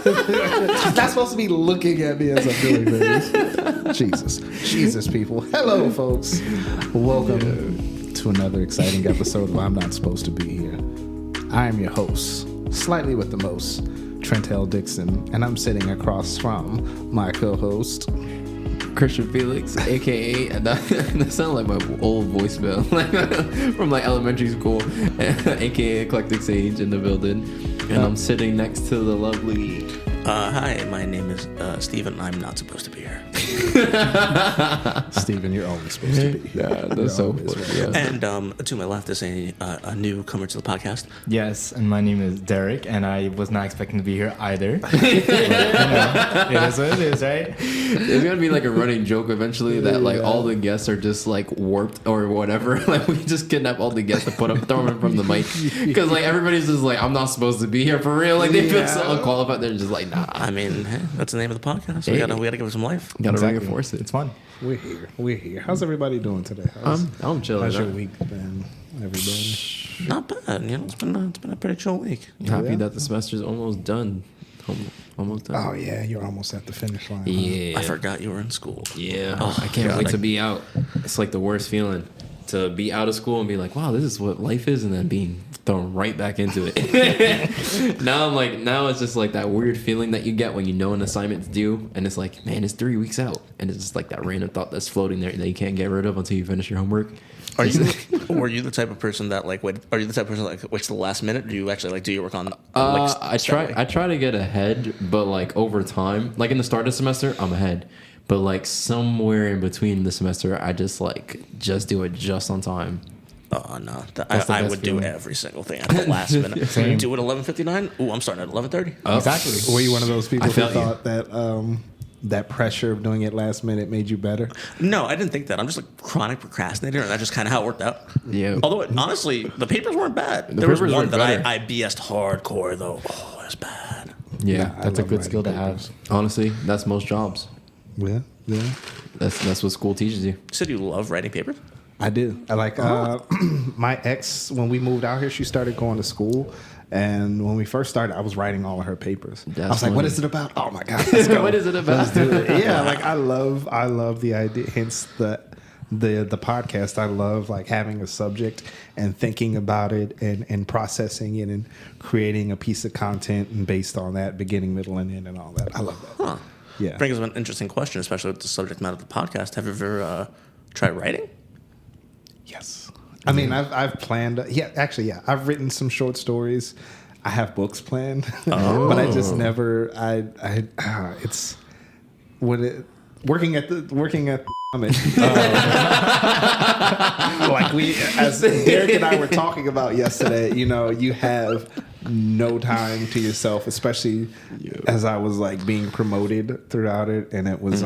She's not supposed to be looking at me as I'm doing this. Jesus, people. Hello, folks. Welcome to another exciting episode of I'm Not Supposed to Be Here. I am your host, slightly with the most, Trent Dickson, and I'm sitting across from my co-host, Christian Felix, aka that sounded like my old voicemail, from like elementary school, aka Eclectic Sage in the building, and I'm sitting next to the lovely. Hi, my name is Steven. I'm not supposed to be here. Steven, you're always supposed to be here. Yeah, that's so funny. Yeah. And to my left is a newcomer to the podcast. Yes, and my name is Derek, and I was not expecting to be here either. But, it is what it is, right? There's gonna be like a running joke eventually that like all the guests are just like warped or whatever. Like we just kidnap all the guests and throw them from the mic because like everybody's just like, I'm not supposed to be here for real. Like they feel so unqualified. They're just like, nah. I mean, hey, that's the name of the podcast. So we gotta give it some life. Gotta reinforce it. It's fun. We're here. How's everybody doing today? I'm chilling. How's your week been, everybody? Not bad. You know, it's been a pretty chill week. Happy that the semester's almost done. Almost done. Oh yeah, you're almost at the finish line. Yeah. I forgot you were in school. Yeah. I can't wait to be out. It's like the worst feeling to be out of school and be like, wow, this is what life is, and then being thrown right back into it. Now it's just like that weird feeling that you get when you know an assignment's due, and it's like, man, it's 3 weeks out, and it's just like that random thought that's floating there that you can't get rid of until you finish your homework. Were you the type of person that like wait? Are you the type of person that like waits to the last minute? Or do you actually like do your work on? I try to get ahead, but like over time, like in the start of the semester, I'm ahead. But like somewhere in between the semester, I just do it just on time. Oh no, I would do every single thing at the last minute. Do it 11:59. Ooh, I'm starting at 11:30. Exactly. Were you one of those people who thought that that pressure of doing it last minute made you better? No, I didn't think that. I'm just like chronic procrastinator, and that's just kind of how it worked out. Yeah. Although honestly, the papers weren't bad. There was one that I BS'd hardcore though. Oh, it was bad. Yeah, that's a good skill to have. Honestly, that's most jobs. Yeah. That's what school teaches you. You said you love writing papers? I do. I like my ex, when we moved out here, she started going to school. And when we first started, I was writing all of her papers. I was like, what is it about? Oh my God, let's go. What is it about? Let's do it. Yeah, like I love the idea, hence the podcast. I love like having a subject and thinking about it and processing it and creating a piece of content and based on that, beginning, middle, and end and all that. I love that. Huh. Yeah. Brings up an interesting question, especially with the subject matter of the podcast. Have you ever tried writing? Yes. I mean, I've planned. I've written some short stories. I have books planned, but I just never. It's when it working at the summit. Like as Derek and I were talking about yesterday. You know, you have no time to yourself, especially as I was like being promoted throughout it, and it was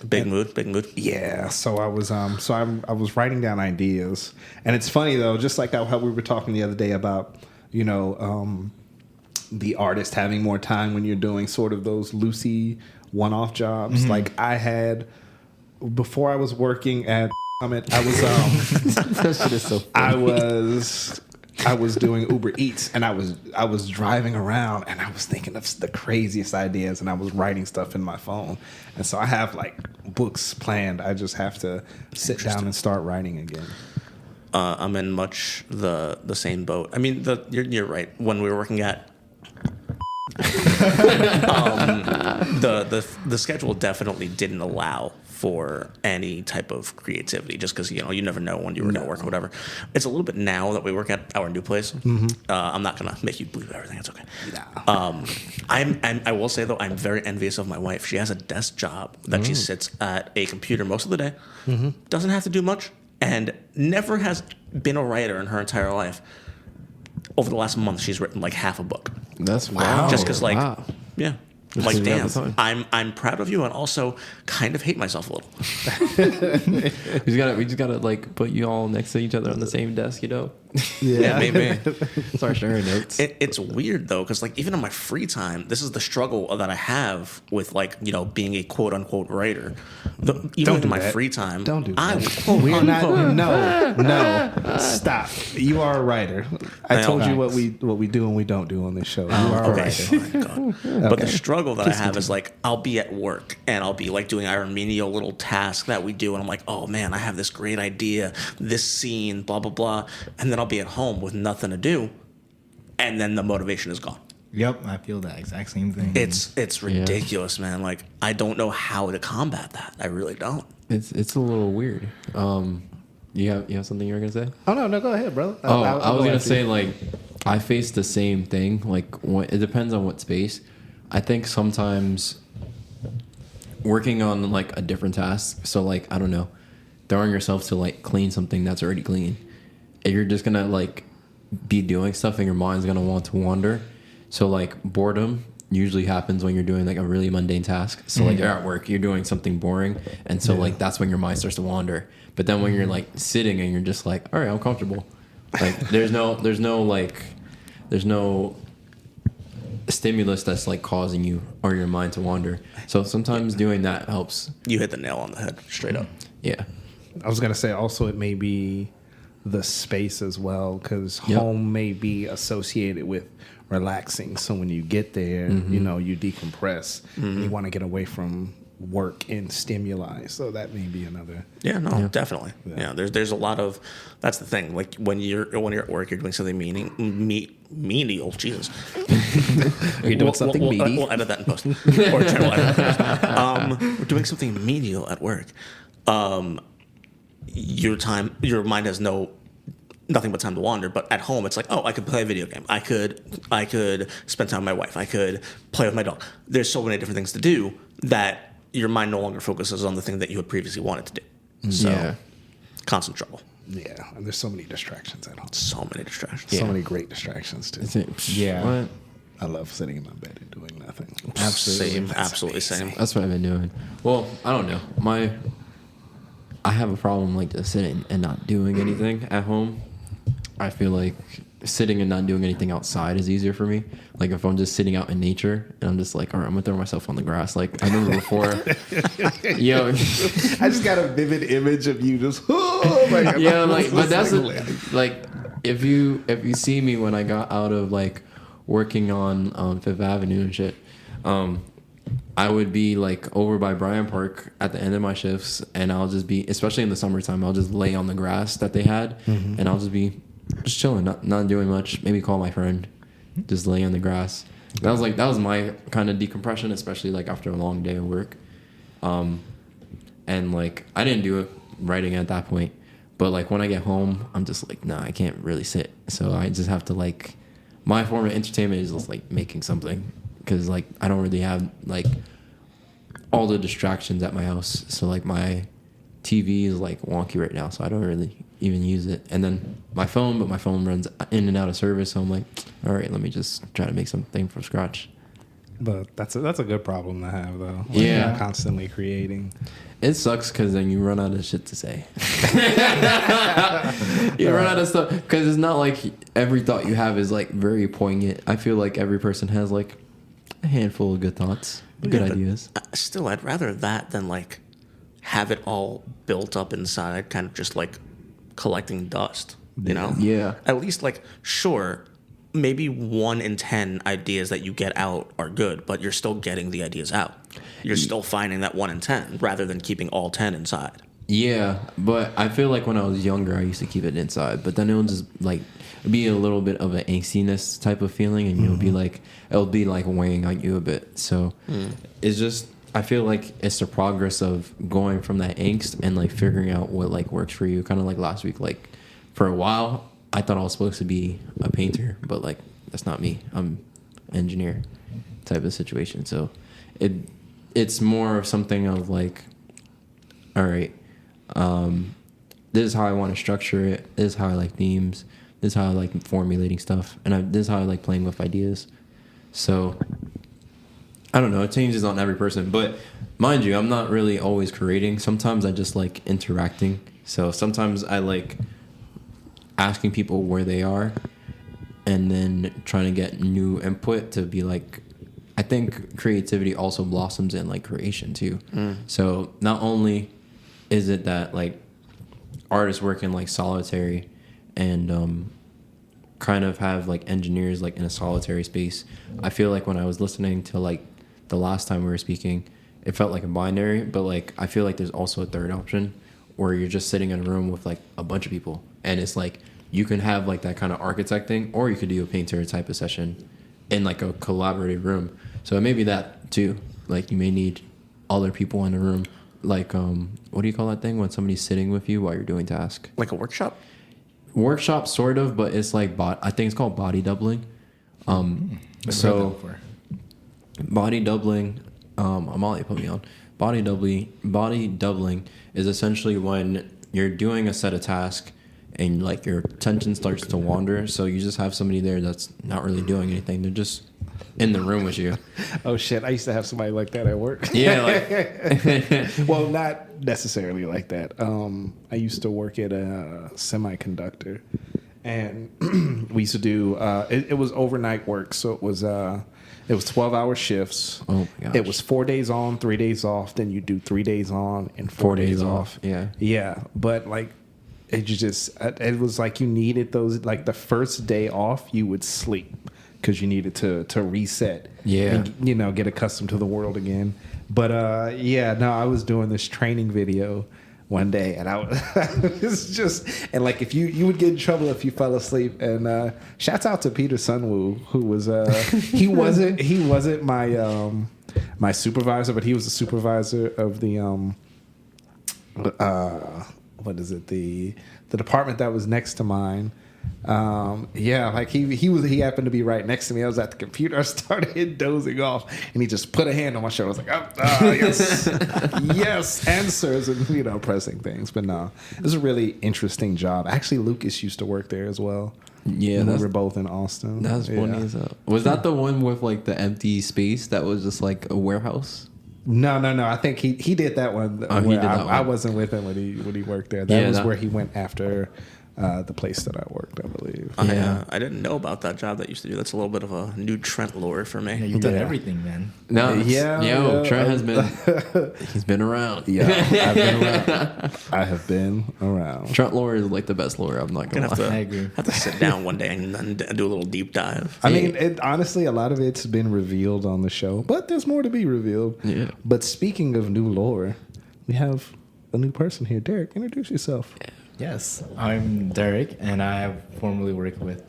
Big mood. Yeah, so I was I was writing down ideas, and it's funny though, just like how we were talking the other day about the artist having more time when you're doing sort of those loosey one-off jobs. Mm-hmm. Like I had before I was working at Summit, I was that shit is so funny. I was doing Uber Eats, and I was driving around, and I was thinking of the craziest ideas, and I was writing stuff in my phone. And so I have like books planned. I just have to sit down and start writing again. I'm in much the same boat. I mean, you're right. When we were working at the schedule definitely didn't allow for any type of creativity, just because you never know when you were going to work or whatever. It's a little bit now that we work at our new place. Mm-hmm. I'm not going to make you believe everything. It's okay. No. I will say though, I'm very envious of my wife. She has a desk job that she sits at a computer most of the day. Mm-hmm. Doesn't have to do much, and never has been a writer in her entire life. Over the last month, she's written like half a book. That's wow. Just because, yeah. Like, damn, I'm proud of you, and also kind of hate myself a little. we just gotta like put you all next to each other on the same desk, Yeah, maybe. Start sharing notes. It's weird though, because like even in my free time, this is the struggle that I have with like being a quote unquote writer. Even Don't do in my that. free time, Don't do I that. quote We're not. unquote. No. Stop. You are a writer. I told you what we do and we don't do on this show. You are a Okay, writer. fine, God. But the struggle that I have is like I'll be at work and I'll be like doing our menial little task that we do, and I'm like, oh man, I have this great idea, this scene, blah blah blah, and then I'll be at home with nothing to do, and then the motivation is gone. Yep, I feel that exact same thing. It's ridiculous, man. Like I don't know how to combat that. I really don't. It's a little weird. You have something you were gonna say? Oh no, go ahead, brother. I was gonna say like I face the same thing. Like it depends on what space. I think sometimes working on like a different task. So like I don't know, throwing yourself to like clean something that's already clean. And you're just gonna like be doing stuff and your mind's gonna want to wander. So like boredom usually happens when you're doing like a really mundane task. So like you're at work, you're doing something boring, and so like that's when your mind starts to wander. But then when you're like sitting and you're just like, all right, I'm comfortable. Like there's no stimulus that's like causing you or your mind to wander. So sometimes doing that helps. You hit the nail on the head, straight up. Yeah. I was gonna say also it may be the space as well, because home may be associated with relaxing. So when you get there, you decompress. And you want to get away from work and stimuli. So that may be another. Yeah, no, definitely. Yeah, there's a lot of. That's the thing. Like when you're at work, you're doing something menial. Jesus. You're doing something meaty. We'll edit that in post. Or Trent will edit that in post. We're doing something menial at work. Your mind has nothing but time to wander. But at home, it's like, oh, I could play a video game. I could spend time with my wife. I could play with my dog. There's so many different things to do that your mind no longer focuses on the thing that you had previously wanted to do. So, constant trouble. Yeah, and there's so many distractions at home. So many distractions. So many great distractions too. Yeah. What? I love sitting in my bed and doing nothing. Same. Absolutely same. That's what I've been doing. Well, I don't know. I have a problem like just sitting and not doing anything at home. I feel like sitting and not doing anything outside is easier for me. Like if I'm just sitting out in nature and I'm just like, all right, I'm gonna throw myself on the grass. Like I remember before, I just got a vivid image of you just, but that's like if you see me when I got out of like working on Fifth Avenue and shit, I would be like over by Bryant Park at the end of my shifts, and I'll just be, especially in the summertime, I'll just lay on the grass that they had, and I'll just be just chilling, not doing much. Maybe call my friend, just lay on the grass. That was my kind of decompression, especially like after a long day of work. And like I didn't do it writing at that point, but like when I get home, I'm just like, nah, I can't really sit. So I just have to like, my form of entertainment is just like making something, because like I don't really have like all the distractions at my house. So like my TV is like wonky right now, so I don't really even use it. And then my phone runs in and out of service, so I'm like, all right, let me just try to make something from scratch. But that's a good problem to have, though. Like, yeah, you're constantly creating. It sucks because then you run out of shit to say. You run out of stuff because it's not like every thought you have is like very poignant. I feel like every person has like a handful of good thoughts, good ideas. Still, I'd rather that than like have it all built up inside, kind of just like collecting dust, you know? Yeah. At least like, sure, maybe 1 in 10 ideas that you get out are good, but you're still getting the ideas out. You're still finding that 1 in 10 rather than keeping all 10 inside. Yeah, but I feel like when I was younger, I used to keep it inside, but then it would just like be a little bit of an angstiness type of feeling, and it'll be like weighing on you a bit. So it's just, I feel like it's the progress of going from that angst and like figuring out what like works for you. Kind of like last week, like for a while, I thought I was supposed to be a painter, but like that's not me. I'm an engineer type of situation. So it's more of something of like, all right, this is how I want to structure it. This is how I like themes. This is how I like formulating stuff, and this is how I like playing with ideas. So I don't know. It changes on every person, but mind you, I'm not really always creating. Sometimes I just like interacting. So sometimes I like asking people where they are, and then trying to get new input to be like, I think creativity also blossoms in like creation too. So not only is it that like artists work in like solitary and kind of have like engineers like in a solitary space. I feel like when I was listening to like the last time we were speaking, it felt like a binary, but like I feel like there's also a third option where you're just sitting in a room with like a bunch of people, and it's like you can have like that kind of architecting, or you could do a painter type of session in like a collaborative room. So it may be that too. Like you may need other people in the room. Like what do you call that thing when somebody's sitting with you while you're doing task? Like a workshop? Workshop sort of, but it's like I think it's called body doubling. So body doubling, Amalia put me on. Body doubling is essentially when you're doing a set of tasks and like your attention starts to wander. So you just have somebody there that's not really doing anything. They're just in the room with you. Oh shit! I used to have somebody like that at work. Yeah, like well, not necessarily like that. I used to work at a semiconductor, and we used to do. It was overnight work, so it was 12-hour shifts. Oh my gosh. It was 4 days on, 3 days off. Then you do 3 days on and 4 days off. Yeah, yeah. But like, it was like you needed those. Like the first day off, you would sleep because you needed to reset. Yeah, and, get accustomed to the world again. But I was doing this training video one day, and I was just, and like if you would get in trouble if you fell asleep. And shouts out to Peter Sunwoo, who was he wasn't my supervisor, but he was the supervisor of the what is it, the department that was next to mine. Like he happened to be right next to me. I was at the computer. I started dozing off, and he just put a hand on my shoulder. I was like, yes, yes, answers, and pressing things. But no, it was a really interesting job. Actually, Lucas used to work there as well. Yeah, we were both in Austin. That's funny as hell. Was that the one with like the empty space that was just like a warehouse? No. I think he did that one. Oh, he did that one. I wasn't with him when he worked there. That was where he went after the place that I worked, I believe. I didn't know about that job that you used to do. That's a little bit of a new Trent lore for me. Yeah, you've done everything, man. No, Trent has been. He's been around. Yeah, I've been around. I have been around. Trent lore is like the best lore. I'm not gonna lie. I agree. Have to sit down one day and do a little deep dive. I mean, honestly, a lot of it's been revealed on the show, but there's more to be revealed. Yeah. But speaking of new lore, we have a new person here. Derek, introduce yourself. Yes, I'm Derek, and I formerly worked with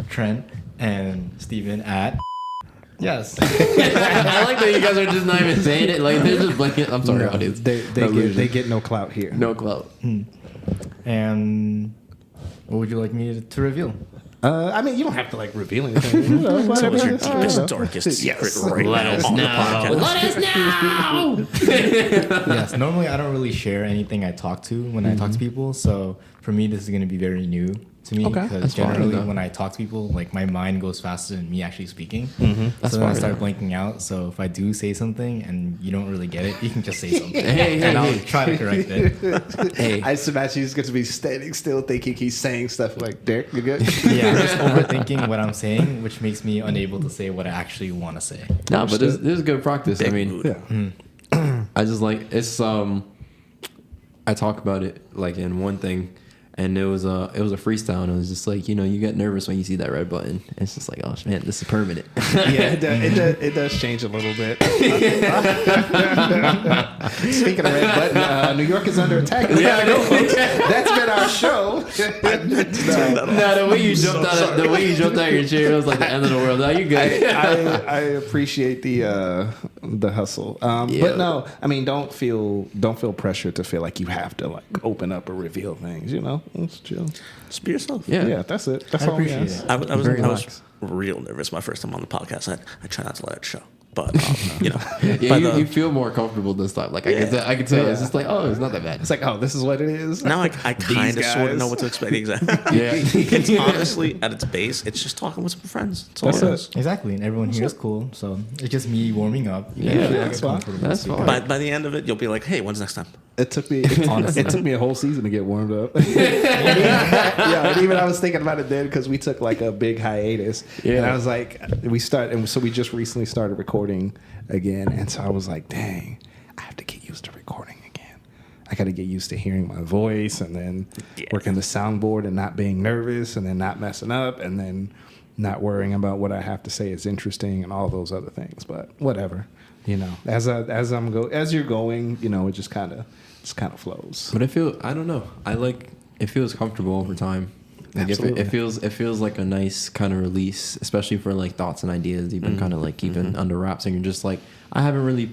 Trent and Steven at. Yes. I like that you guys are just not even saying it. Like they're just blanking. I'm sorry, audience. They get no clout here. No clout. And what would you like me to reveal? I mean, you don't have to like reveal anything. So what's your deepest, darkest secret right now on the podcast? Let us know. Yes, normally I don't really share anything I talk to when I talk to people. So for me, this is going to be very new to me. Okay. Because That's fine, generally though. when I talk to people, like my mind goes faster than me actually speaking. That's So then I fine, start though. blanking out. So if I do say something and you don't really get it, you can just say something. Hey, and I'll hey. try to correct it. Hey, I just imagine he's going to be standing still, thinking he's saying stuff like, Derek, you good? Yeah, I'm just overthinking what I'm saying, which makes me unable to say what I actually want to say. no, but this is good practice. I mean, Yeah. I just like it's. I talk about it like in one thing. And it was a freestyle, and it was just like, you get nervous when you see that red button. It's just like, oh man, this is permanent. Yeah, it does change a little bit. Speaking of red button, New York is under attack. Yeah, go, folks. That's been our show. No, the way you jumped out of your chair, it was like the end of the world. No, you good. I appreciate the hustle, but no, I mean, don't feel pressure to feel like you have to like open up or reveal things. It's chill. Just be yourself. Yeah, that's it. That's I all we appreciate ask. it. I was Very I was relaxed. real nervous my first time on the podcast. I try not to let it show. But, Yeah, you feel more comfortable this time. Like I can tell. It's just like, oh, it's not that bad. It's like, oh, this is what it is. now I kind of sort of know what to expect. Exactly. Yeah. It's honestly, at its base, it's just talking with some friends. That's all That's it it. is. Exactly, and everyone here is cool, so it's just me warming up. Yeah, that's fine. That's fine. By the end of it, you'll be like, hey, when's next time? It took me a whole season to get warmed up. Yeah, and even I was thinking about it then because we took like a big hiatus, and I was like, we just recently started recording again, and so I was like, dang, I have to get used to recording again. I got to get used to hearing my voice, and then working the soundboard, and not being nervous, and then not messing up, and then not worrying about what I have to say is interesting, and all those other things. But whatever, as you're going, it just kind of flows. But I don't know. It feels comfortable over time. Like it feels like a nice kind of release, especially for like thoughts and ideas you've been kind of like keeping under wraps, and you're just like, I haven't really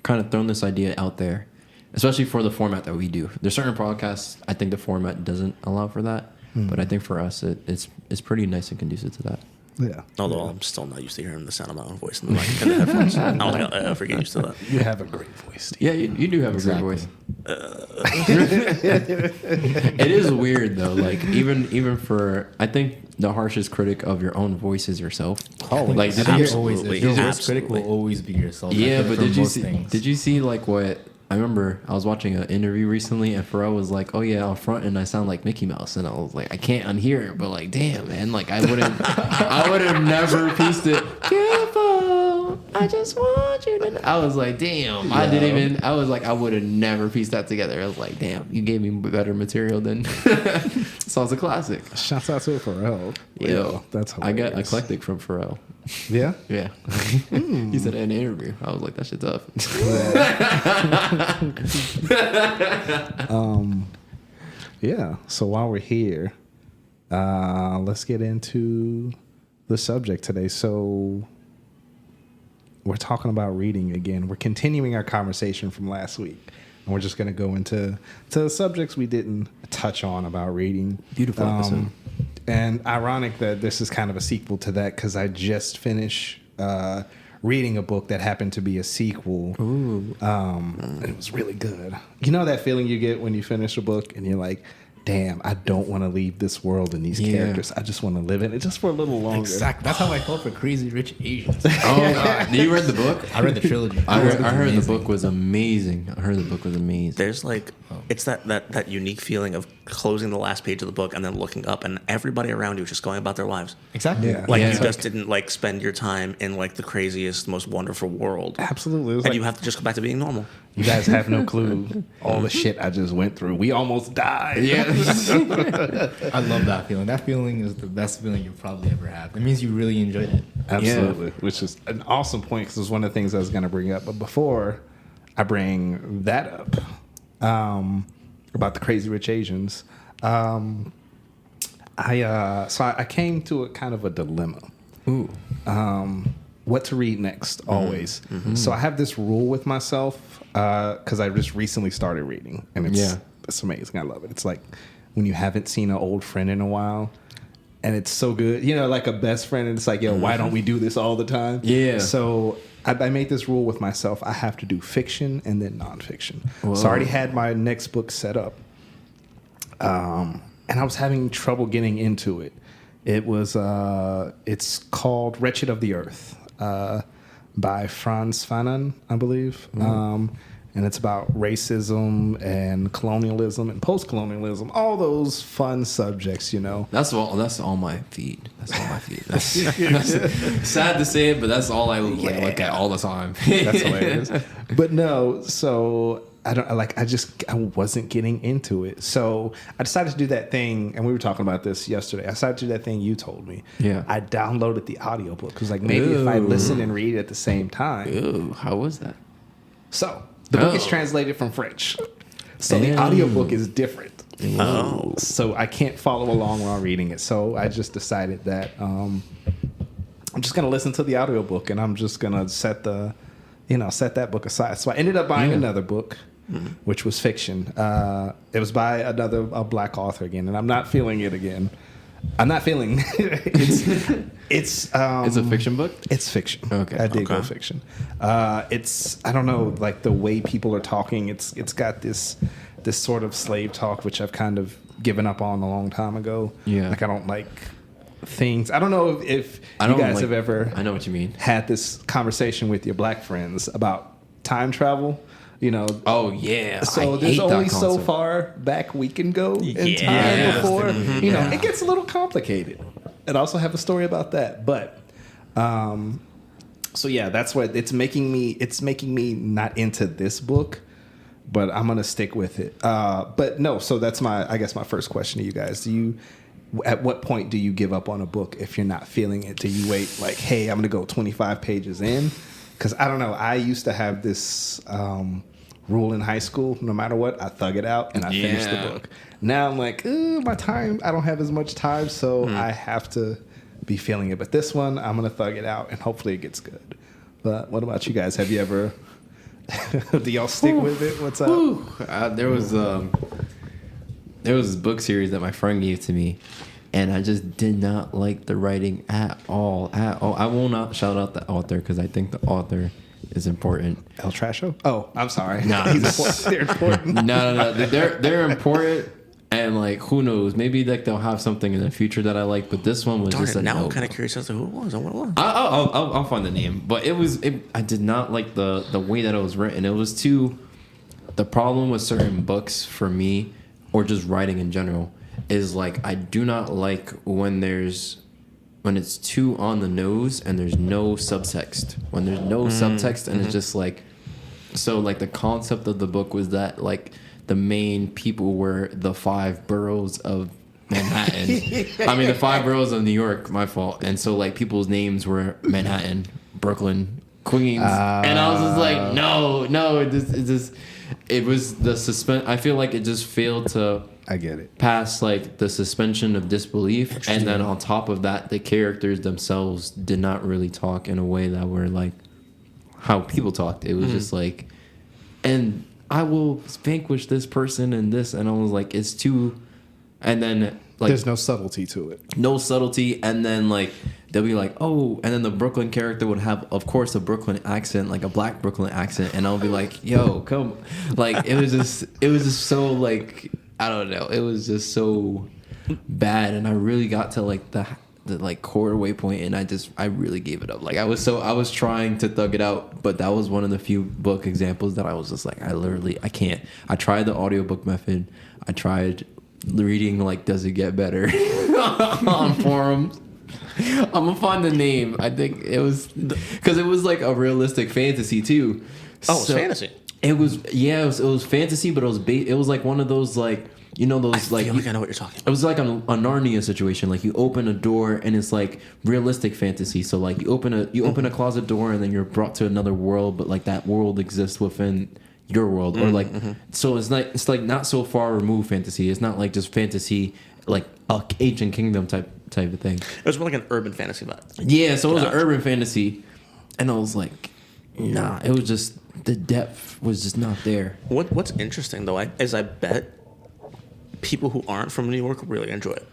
kind of thrown this idea out there, especially for the format that we do. There's certain podcasts I think the format doesn't allow for that, but I think for us it's pretty nice and conducive to that. Yeah. Although I'm still not used to hearing the sound of my own voice in the mic and the headphones. I don't think I'll ever get used to that. You have a great voice, Steve. Yeah, you do have a great voice. It is weird though. Like even for, I think the harshest critic of your own voice is yourself. Always. Like Absolutely. Your worst critic will always be yourself. yeah, but for did you most see? things. Did you see like what? I remember I was watching an interview recently, and Pharrell was like, "Oh yeah, out front, and I sound like Mickey Mouse," and I was like, "I can't unhear it," but like, damn, man, like I would have never pieced it. Careful, I just want you to know. I was like, damn, I would have never pieced that together. I was like, damn, you gave me better material than Song's a classic. Shouts out to Pharrell. Yo, that's I hilarious. got Eclectic from Pharrell. Yeah? Yeah. He said in an interview. I was like, that shit tough. Yeah. So while we're here, let's get into the subject today. So we're talking about reading again. We're continuing our conversation from last week. And we're just going to go into subjects we didn't touch on about reading. Beautiful episode. And ironic that this is kind of a sequel to that because I just finished reading a book that happened to be a sequel. Ooh. And it was really good. You know that feeling you get when you finish a book and you're like, damn, I don't want to leave this world and these characters. I just want to live in it just for a little longer. Exactly. That's how I felt for Crazy Rich Asians. Oh, God. You read the book? I read the trilogy. I heard the book was amazing. There's like, it's that unique feeling of closing the last page of the book and then looking up and everybody around you is just going about their lives. Exactly. Yeah. Like Yeah. you just didn't like spend your time in like the craziest, most wonderful world. Absolutely. It was And like, you have to just go back to being normal. you guys have no clue all the shit I just went through. We almost died. Yeah. I love that feeling. That feeling is the best feeling you'll probably ever have. It means you really enjoyed it. Absolutely. Which is an awesome point because it's one of the things I was going to bring up. But before I bring that up, about the Crazy Rich Asians, I came to a kind of a dilemma. Ooh. What to read next, always. So I have this rule with myself because I just recently started reading, and it's amazing. I love it. It's like when you haven't seen an old friend in a while, and it's so good. You know, like a best friend, and it's like, yo, why don't we do this all the time? Yeah. So I made this rule with myself. I have to do fiction and then nonfiction. Whoa. So I already had my next book set up, and I was having trouble getting into it. It was it's called Wretched of the Earth by Frantz Fanon, I believe. And it's about racism and colonialism and post-colonialism, all those fun subjects, you know. That's all my feed. That's sad to say it, but that's all I look at all the time. That's hilarious. But no, so I wasn't getting into it. So I decided to do that thing, and we were talking about this yesterday. I decided to do that thing you told me. Yeah. I downloaded the audiobook because like maybe if I listen and read at the same time. Ooh, how was that? So the book is translated from French. So the audiobook is different. Oh. So I can't follow along while reading it. So I just decided that I'm just going to listen to the audiobook and I'm just going to set that book aside. So I ended up buying another book, which was fiction. It was by a black author again, and I'm not feeling it again. I'm not feeling it's a fiction book? It's fiction. Okay. I did go fiction. It's I don't know, like the way people are talking, it's got this sort of slave talk which I've kind of given up on a long time ago. Yeah. Like I don't like things. I don't know if you guys have ever I know what you mean. had this conversation with your black friends about time travel. You know. Oh yeah. So I there's hate only that so concept. far back we can go in time Yeah. before you know it gets a little complicated. And I also have a story about that, but so yeah, that's what it's making me. It's making me not into this book, but I'm gonna stick with it. But no, so that's I guess my first question to you guys. At what point do you give up on a book if you're not feeling it? Do you wait like, hey, I'm gonna go 25 pages in? Because I don't know. I used to have this rule in high school: no matter what, I thug it out and I finish the book. Now I'm like, my time. I don't have as much time, so I have to be feeling it. But this one, I'm gonna thug it out, and hopefully it gets good. But what about you guys? Have you ever? Do y'all stick with it? What's up? There was this book series that my friend gave to me, and I just did not like the writing at all. I will not shout out the author because I think the author is important. El Trasho? Oh, I'm sorry. No. He's important. They're important. No. They're important, and like who knows? Maybe like they'll have something in the future that I like. But this one was Darn just it, a now no. I'm kind of curious as to who it was and what it was. I'll find the name, but I did not like the way that it was written. It was too. The problem with certain books for me, or just writing in general, is like I do not like when it's too on the nose and there's no subtext. When there's no subtext and it's just like, so like the concept of the book was that like the main people were the 5 boroughs of Manhattan. I mean the 5 boroughs of New York, my fault. And so like people's names were Manhattan, Brooklyn, Queens. And I was just like, no, it was the suspense. I feel like it just failed to I get it. past like the suspension of disbelief, and then on top of that the characters themselves did not really talk in a way that were like how people talked. It was just like, and I will vanquish this person and this, and I was like, it's too, and then like There's no subtlety to it. no subtlety, and then like they'll be like, oh, and then the Brooklyn character would have, of course, a Brooklyn accent, like a black Brooklyn accent, and I'll be like, yo, come, like it was just so like, I don't know, it was just so bad, and I really got to like the like core waypoint, and I really gave it up. Like I was trying to thug it out, but that was one of the few book examples that I was just like, I can't. I tried the audiobook method. I tried reading like Does It Get Better on forums. I'm gonna find the name. I think it was because it was like a realistic fantasy too. Oh, it's fantasy. It was it was fantasy, but it was like one of those like, you know, those I like feel like I know what you're talking about. it was like a Narnia situation. Like you open a door and it's like realistic fantasy. So like you open a closet door and then you're brought to another world, but like that world exists within your world, or like so it's like not so far removed fantasy. It's not like just fantasy like a ancient kingdom type of thing. It was more like an urban fantasy vibe. Yeah, so it was an urban fantasy, and I was like, nah, it was just the depth was just not there. What's interesting though is I bet people who aren't from New York really enjoy it.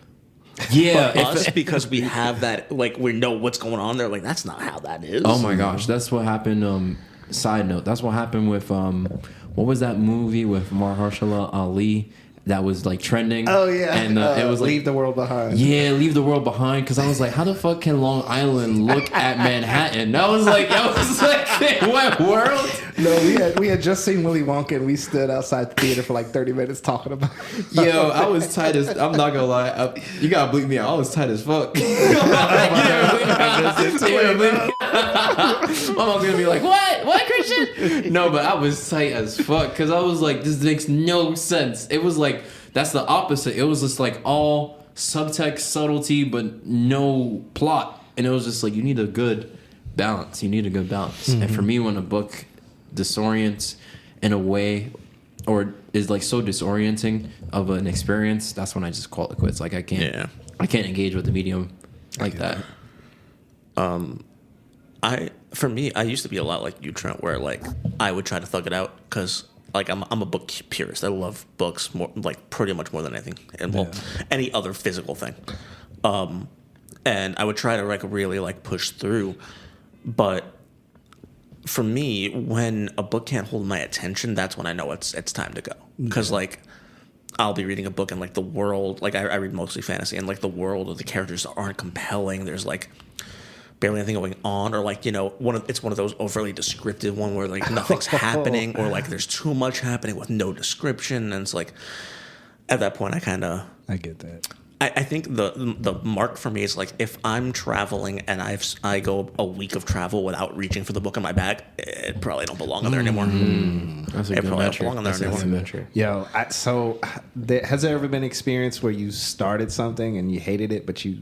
Yeah, But us, because we have that, like we know what's going on there. Like that's not how that is. oh my gosh, that's what happened. Side note, that's what happened with what was that movie with Mahershala Ali that was like trending? Oh yeah, and it was like, Leave the World Behind. yeah, Leave the World Behind. Because I was like, how the fuck can Long Island look at Manhattan? I was like, what world? No, we had just seen Willy Wonka, and we stood outside the theater for like 30 minutes talking about it. Yo, I was tight as, I'm not gonna lie, you gotta bleep me out. I was tight as fuck. My mom's gonna be like, what Christian? No, but I was tight as fuck because I was like, this makes no sense. It was like, that's the opposite. It was just like all subtext, subtlety, but no plot. And it was just like, you need a good balance. And for me, when a book disorients in a way, or is like so disorienting of an experience, that's when I just call it quits. Like I can't engage with the medium like that. For me, I used to be a lot like you, Trent, where like I would try to thug it out because like I'm a book purist. I love books more, like pretty much more than anything, and any other physical thing. And I would try to like really like push through, but for me, when a book can't hold my attention, that's when I know it's time to go. Because like I'll be reading a book and like the world, like I read mostly fantasy, and like the world or the characters aren't compelling. There's like barely anything going on, or like, you know, it's one of those overly descriptive one where like nothing's happening, or like there's too much happening with no description, and it's like at that point I get that. I think the mark for me is like if I'm traveling and I go a week of travel without reaching for the book in my bag, it probably don't belong on there anymore. That's a It good probably don't metric. belong on there That's a anymore. good metric. Yo, has there ever been an experience where you started something and you hated it, but you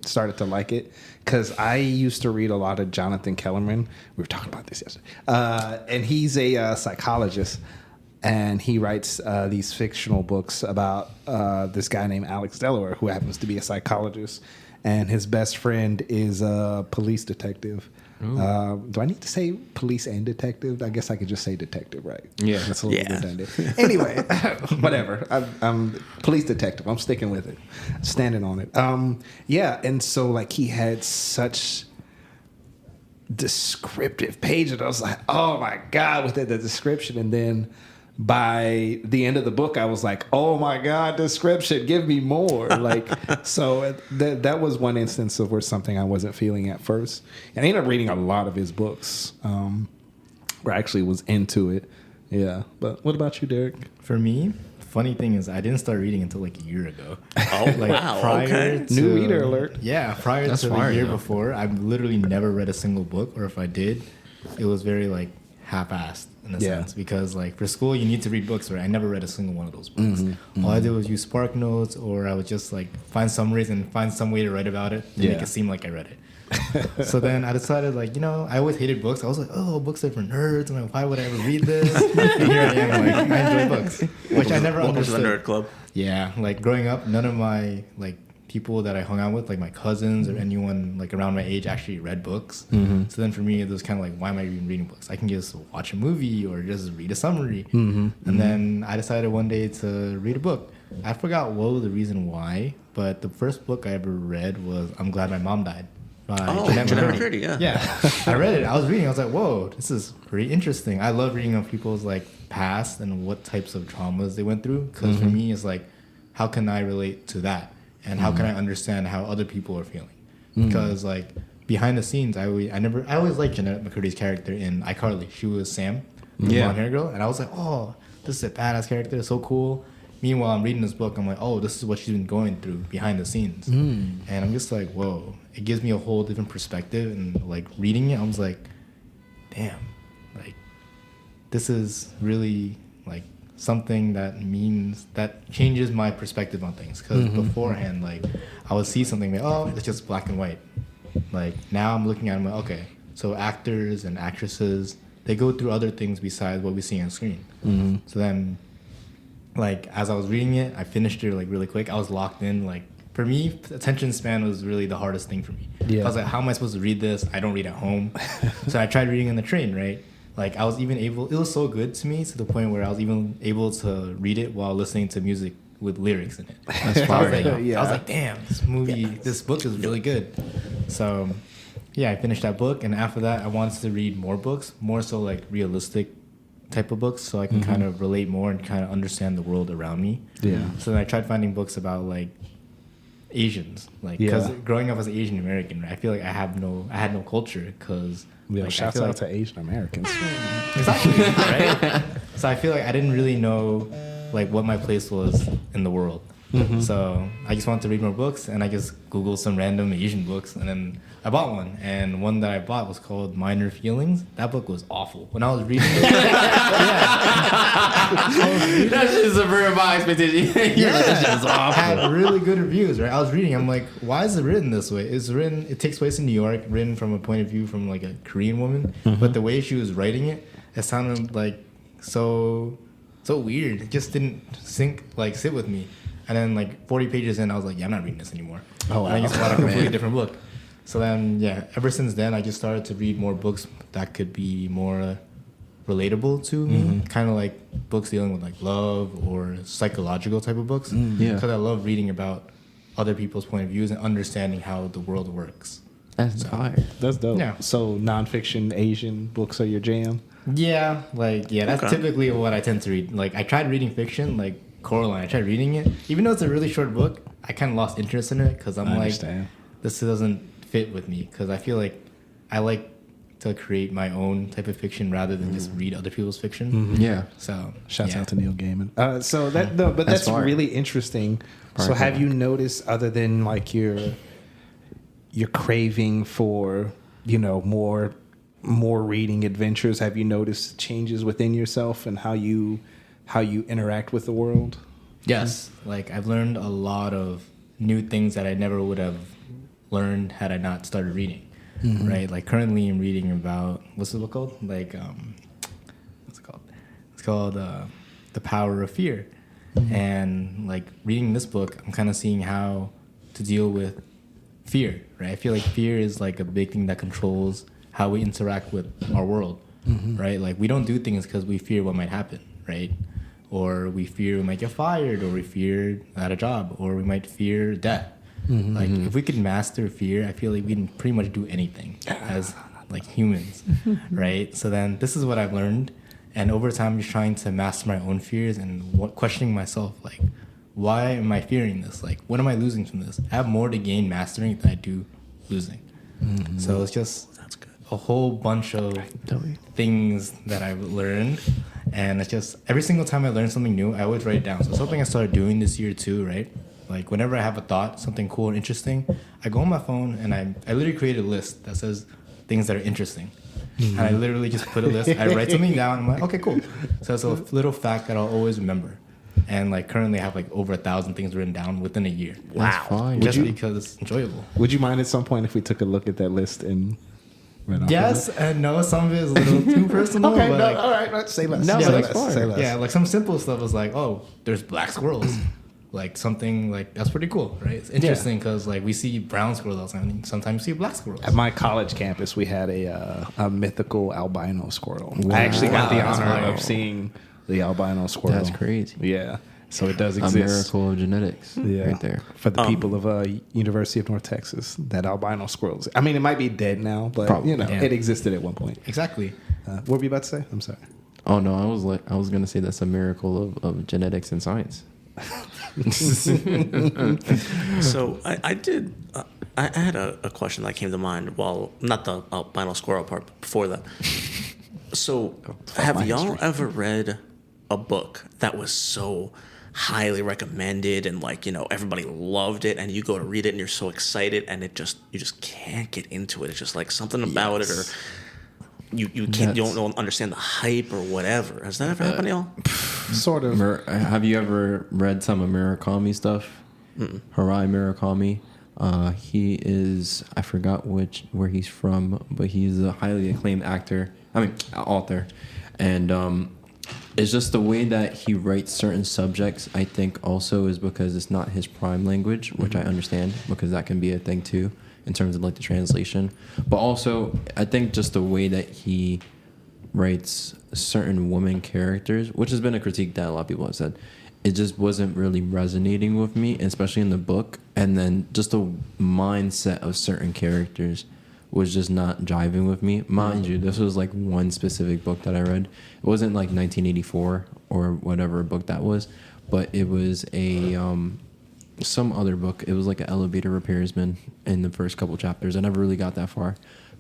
started to like it? Because I used to read a lot of Jonathan Kellerman. We were talking about this yesterday. And he's a psychologist. And he writes these fictional books about this guy named Alex Delaware, who happens to be a psychologist. And his best friend is a police detective. Do I need to say police and detective? I guess I could just say detective, right? Yeah. That's a little redundant. Anyway, whatever. I'm police detective. I'm sticking with it. Standing on it. Yeah, and so like he had such descriptive pages. I was like, oh my God, with the description. And then by the end of the book, I was like, oh my God, description, give me more. Like, so that was one instance of where something I wasn't feeling at first. And I ended up reading a lot of his books, where I actually was into it. Yeah. But what about you, Derek? For me, funny thing is I didn't start reading until like a year ago. Oh, Like wow. prior Okay. to, New reader alert. Yeah, prior That's to the fire, year though. before, I've literally never read a single book, or if I did, it was very like half-assed in a Yeah. sense, because like for school you need to read books, right? I never read a single one of those books. All I did was use Spark Notes, or I would just like find summaries and find some way to write about it to Yeah. make it seem like I read it. So then I decided, like, you know, I always hated books. I was like, oh, books are for nerds. I'm like, why would I ever read this? And here I am, like, I enjoy books, which I never Welcome to understood. the nerd club. Yeah, like growing up, none of my like people that I hung out with, like my cousins or anyone like around my age, actually read books. So then for me, it was kind of like, why am I even reading books? I can just watch a movie or just read a summary. And then I decided one day to read a book. I forgot what was the reason why, but the first book I ever read was "I'm Glad My Mom Died" by Jeanette McCurdy. Yeah. Yeah, I read it. I was reading. I was like, whoa, this is pretty interesting. I love reading of people's like past and what types of traumas they went through. Because for me, it's like, how can I relate to that? And how can I understand how other people are feeling? Because like behind the scenes, I always liked Jeanette McCurdy's character in iCarly. She was Sam, the blonde hair girl, and I was like, oh, this is a badass character, so cool. Meanwhile, I'm reading this book, I'm like, oh, this is what she's been going through behind the scenes. And I'm just like, whoa, it gives me a whole different perspective. And like reading it, I was like, damn, like this is really like something that changes my perspective on things. Because beforehand, like I would see something like, oh, it's just black and white. Like now I'm looking at them like, okay, so actors and actresses, they go through other things besides what we see on screen. So then, like as I was reading it, I finished it like really quick. I was locked in. Like for me, attention span was really the hardest thing for me. Yeah. I was like, how am I supposed to read this? I don't read at home. So I tried reading on the train, right? Like I was even able, it was so good to me to the point where I was even able to read it while listening to music with lyrics in it. That's so I was like, damn, this book is really good. So yeah, I finished that book, and after that I wanted to read more books, more so like realistic type of books, so I can kind of relate more and kind of understand the world around me. Yeah. So then I tried finding books about like Asians, like because growing up as an Asian American, right, I feel like I had no culture because like, shouts out to Asian Americans. exactly, right? So I feel like I didn't really know like what my place was in the world. So I just wanted to read more books, and I just Googled some random Asian books, and then I bought one. And one that I bought was called Minor Feelings. That book was awful. When I was reading it, That's just subverted my expectation. had really good reviews, right? I was reading, I'm like, why is it written this way? It takes place in New York, written from a point of view from like a Korean woman, but the way she was writing it sounded like so weird. It just didn't sit with me. And then like 40 pages in, I was like, yeah, I'm not reading this anymore. Oh, wow. And I just bought a completely different book. So then, yeah, ever since then, I just started to read more books that could be more relatable to me. Kind of like books dealing with like love or psychological type of books. Yeah. Because I love reading about other people's point of views and understanding how the world works. That's fire. That's dope. Yeah. So nonfiction Asian books are your jam? Yeah, that's Okay. typically what I tend to read. Like I tried reading fiction, like Coraline. I tried reading it, even though it's a really short book. I kind of lost interest in it because I'm I like, understand. this doesn't fit with me because I feel like I like to create my own type of fiction rather than just read other people's fiction. Yeah. So Shouts out to Neil Gaiman. So that no, but that's fire. really interesting. So have you noticed, other than like your craving for, you know, more reading adventures, have you noticed changes within yourself and how you interact with the world? Yes, like I've learned a lot of new things that I never would have learned had I not started reading. Right, like currently I'm reading about, what's the book called? Like, what's it called? It's called The Power of Fear. And like reading this book, I'm kind of seeing how to deal with fear. Right, I feel like fear is like a big thing that controls how we interact with our world. Right, like we don't do things because we fear what might happen. Right, or we fear we might get fired, or we fear out a job, or we might fear death. Like if we could master fear, I feel like we can pretty much do anything as like humans, right? So then this is what I've learned, and over time, I'm just trying to master my own fears and questioning myself, like, why am I fearing this? Like, what am I losing from this? I have more to gain mastering than I do losing. So it's just a whole bunch of things that I've learned, and it's just every single time I learn something new, I always write it down. So something I started doing this year too, right? Like whenever I have a thought, something cool and interesting, I go on my phone and I literally create a list that says things that are interesting. And I literally just put a list. I write something down. I'm like, okay, cool. So it's a little fact that I'll always remember. And like currently I have like over 1,000 things written down within a year. Wow. Just because it's enjoyable. Would you mind at some point if we took a look at that list and read off Yes of it? and no. Some of it is a little too personal. Okay, but no, like, all right, let's say less. No, say like, less. Say less. yeah, like some simple stuff is like, oh, there's black squirrels. Like something like that's pretty cool, right? It's interesting because like we see brown squirrels all the time. And sometimes we see black squirrels. At my college campus, we had a mythical albino squirrel. I actually got the honor of seeing the albino squirrel. That's crazy. Yeah, so it does A exist. miracle of genetics. Yeah, Right there. for the people of University of North Texas, that albino squirrel. I mean, it might be dead now, but Probably. you know, Yeah. it existed at one point. Exactly. What were you about to say? I'm sorry. Oh no, I was gonna say that's a miracle of genetics and science. So I did. I had a question that came to mind. Well, not the albino squirrel part, but before that. So, have y'all ever read a book that was so highly recommended and like, you know, everybody loved it, and you go to read it and you're so excited, and you just can't get into it? It's just like something about it, or you don't understand the hype or whatever. Has that ever happened to y'all? Sort of. Have you ever read some of Murakami stuff? Harai Murakami. He is, I forgot where he's from, but he's a highly acclaimed author. And it's just the way that he writes certain subjects, I think also is because it's not his prime language, which I understand, because that can be a thing too in terms of like the translation. But also, I think just the way that he writes certain woman characters, which has been a critique that a lot of people have said, it just wasn't really resonating with me, especially in the book. And then just the mindset of certain characters was just not jiving with me. Mind you, this was like one specific book that I read. It wasn't like 1984 or whatever book that was, but it was a some other book. It was like an elevator repairsman in the first couple chapters. I never really got that far.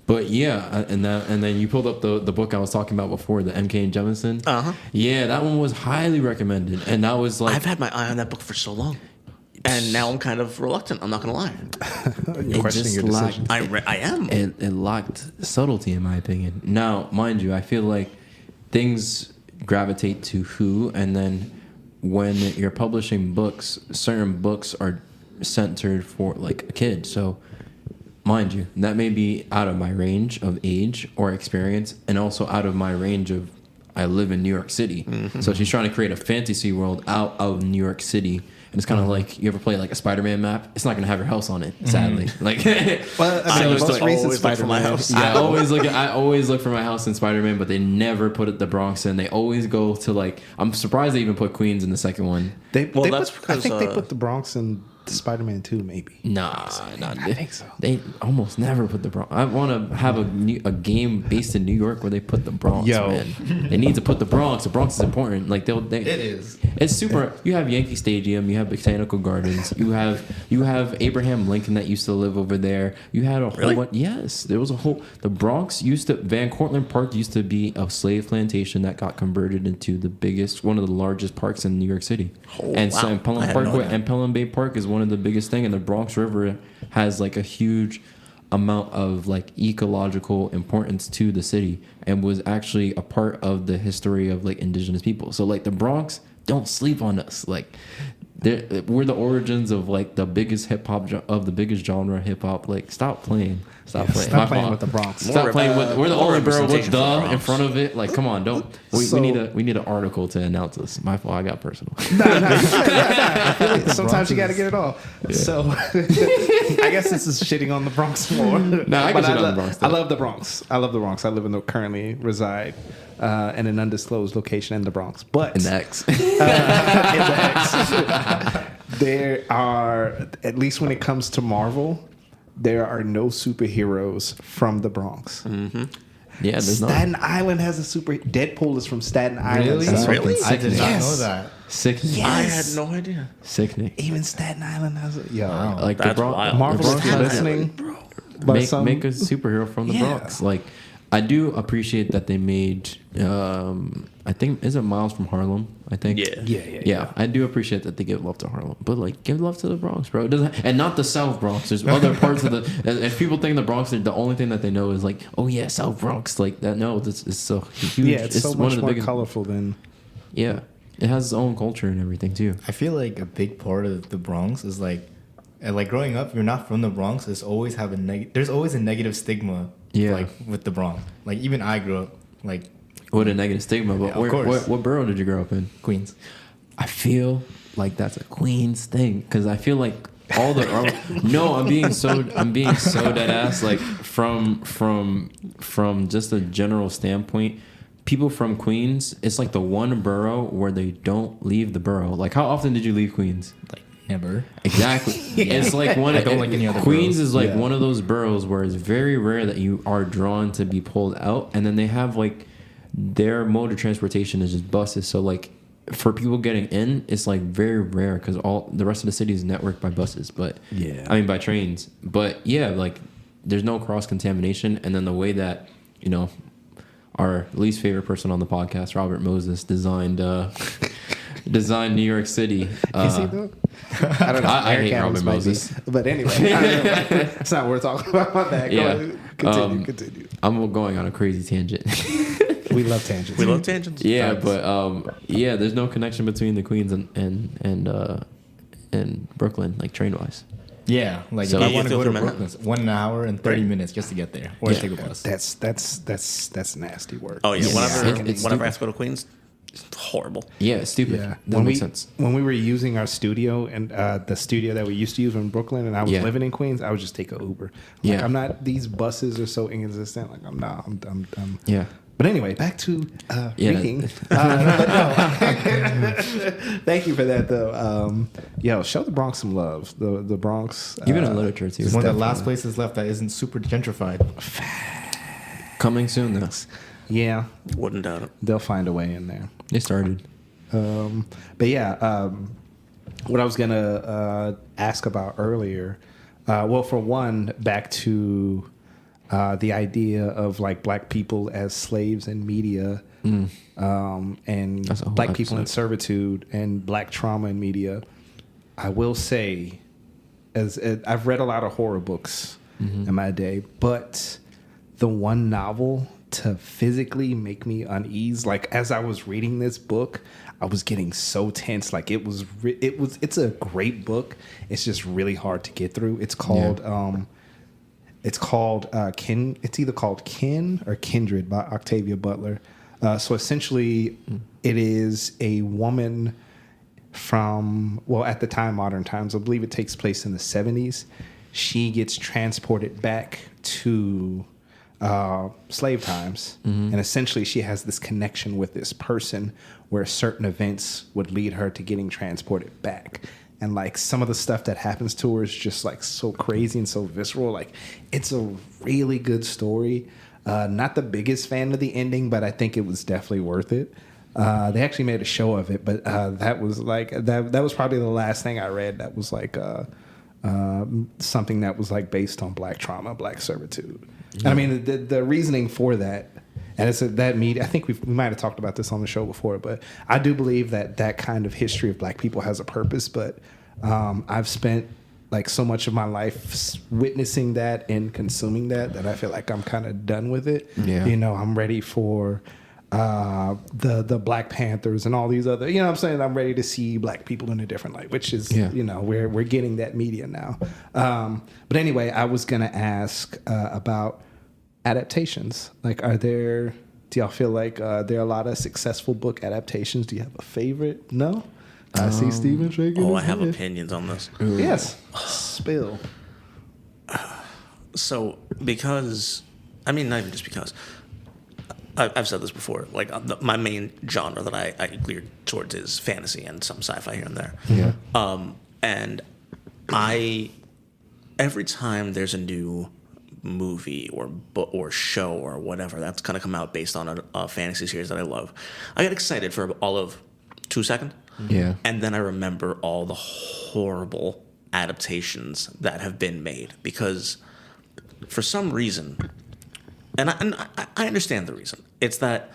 But yeah, and then you pulled up the book I was talking about before, the MK and Jemison. Yeah, that one was highly recommended, and that was like I've had my eye on that book for so long, and now I'm kind of reluctant. I'm not gonna lie. You're questioning your decision. I am. It lacked subtlety, in my opinion. Now, mind you, I feel like things gravitate to who, and then when you're publishing books, certain books are centered for like a kid. So, mind you, that may be out of my range of age or experience, and also out of my range of I live in New York City. So she's trying to create a fantasy world out of New York City. And it's kind of like, you ever play like a Spider-Man map? It's not going to have your house on it, sadly. Like, Well, I mean, the most recent always look for my Spider-Man. house. I always look for my house in Spider-Man, but they never put the Bronx in. They always go to like, I'm surprised they even put Queens in the second one. They Well, put, that's I because, think they put the Bronx in Spider-Man 2, maybe. Nah, I think so. They almost never put the Bronx. I want to have a game based in New York where they put the Bronx. Yo. Man, they need to put the Bronx. The Bronx is important. Like it is. It's super. You have Yankee Stadium. You have Botanical Gardens. You have Abraham Lincoln that used to live over there. You had a whole bunch. Yes, there was a whole. The Bronx used to. Van Cortlandt Park used to be a slave plantation that got converted into one of the largest parks in New York City. Oh, And wow. so I Pelham had Park no idea. and Pelham Bay Park is one of the biggest thing, and the Bronx River has like a huge amount of like ecological importance to the city, and was actually a part of the history of like indigenous people. So like the Bronx, don't sleep on us. Like we're the origins of like the biggest hip hop of the biggest genre hip hop. Like stop playing. Stop playing. Stop My playing fault. with the Bronx. Stop playing with. We're the more only borough with representation for the the in Bronx. front of it. Like, come on, don't. We So- need an article to announce us. My fault. I got personal. Sometimes you got to get it all. So I guess this is shitting on the Bronx more. No, I can But shit on the Bronx, though. I love the Bronx. I love the Bronx. I live in currently reside in an undisclosed location in the Bronx. But In the X. there are, at least when it comes to Marvel, there are no superheroes from the Bronx. Yeah, there's no Staten Island has a super. Deadpool is from Staten Island. Really? son. Really? I did not Yes. know that. sickening. I had no idea. Sickening. Even Staten Island has a. Yo, Wow. Like the That's Bronx. wild. The Marvel, Bronx if you're has- listening, but make a superhero from the Yeah. Bronx. Like, I do appreciate that they made. I think is it Miles from Harlem? I think. Yeah. I do appreciate that they give love to Harlem, but like give love to the Bronx, bro. It doesn't, and not the South Bronx. There's other parts of the. If people think the Bronx, the only thing that they know is like, oh yeah, South Bronx. Like that. No, it's so huge. Yeah, it's so one much of the more biggest. colorful than. Yeah, it has its own culture and everything too. I feel like a big part of the Bronx is like growing up, you're not from the Bronx. There's always there's always a negative stigma. Yeah. Like with the Bronx. Like even I grew up like With a negative stigma, but Yeah, of course. what borough did you grow up in? Queens. I feel like that's a Queens thing because I feel like all the no, I'm being so dead ass. Like from just a general standpoint, people from Queens, it's like the one borough where they don't leave the borough. Like, how often did you leave Queens? Like never. Exactly. It's like one. I don't like any other Queens boroughs. is like Yeah. one of those boroughs where it's very rare that you are drawn to be pulled out, and then they have like their mode of transportation is just buses. So like for people getting in, it's like very rare because all the rest of the city is networked by buses. But Yeah. I mean by trains. But yeah, like there's no cross contamination, and then the way that our least favorite person on the podcast, Robert Moses, designed New York City. Is he though? I don't know. I Eric hate Adams Robert might be. Moses. But anyway, it's not worth talking about. My bad. Go Yeah. ahead. Continue. I'm going on a crazy tangent. We love tangents. We love tangents. Yeah, Facts. but there's no connection between the Queens and Brooklyn, like train wise. Yeah. Like So if I you want to feel go to from Manhattan. Brooklyn, 1 hour and 30 minutes just to get there. Or Yeah. take a bus. That's nasty work. Oh yeah. Yeah. Whenever It's I stupid. have to go to Queens, it's horrible. Yeah, it's stupid. Yeah, Doesn't make sense. when we were using our studio and the studio that we used to use in Brooklyn, and I was Yeah. living in Queens, I would just take an Uber. Like, Yeah. I'm not. These buses are so inconsistent. Like I'm not. I'm Yeah. But anyway, back to Yeah. reading. But no. Thank you for that, though. Show the Bronx some love. The Bronx. Even in literature too. It's one of the definitely- last places left that isn't super gentrified. Coming soon though. Yeah, Wouldn't doubt it. they'll find a way in there. They started. But yeah, what I was gonna ask about earlier. Well, for one, back to the idea of like black people as slaves in media, and That's a whole black people in episode. servitude and black trauma in media. I will say, as I've read a lot of horror books in my day, but the one novel to physically make me unease, like as I was reading this book, I was getting so tense. Like it's a great book. It's just really hard to get through. It's called Kin. It's either called Kin or Kindred by Octavia Butler. So essentially, it is a woman from, well, at the time, modern times. I believe it takes place in the 70s. She gets transported back to slave times, and essentially she has this connection with this person where certain events would lead her to getting transported back. and like some of the stuff that happens to her is just like so crazy and so visceral. Like it's a really good story. Not the biggest fan of the ending, but I think it was definitely worth it. They actually made a show of it, but that was like that was probably the last thing I read that was like something that was like based on Black trauma, Black servitude. I mean, the reasoning for that, and it's that media. I think we might have talked about this on the show before, but I do believe that kind of history of Black people has a purpose. But I've spent like so much of my life witnessing that and consuming that I feel like I'm kind of done with it. Yeah. You know, I'm ready for the Black Panthers and all these other, you know what I'm saying? I'm ready to see Black people in a different light, which is, you know, we're getting that media now. But anyway, I was going to ask about adaptations. Like, do y'all feel like there are a lot of successful book adaptations? Do you have a favorite? No? I see Steven shaking his I have head. opinions on this. Ooh. Yes. Spill. So, because, I mean, not even just because, I've said this before, like my main genre that I geared towards is fantasy and some sci-fi here and there. Yeah. And every time there's a new movie or book or show or whatever that's gonna come out based on a fantasy series that I love, I get excited for all of 2 seconds. Yeah. And then I remember all the horrible adaptations that have been made because for some reason, and I understand the reason, it's that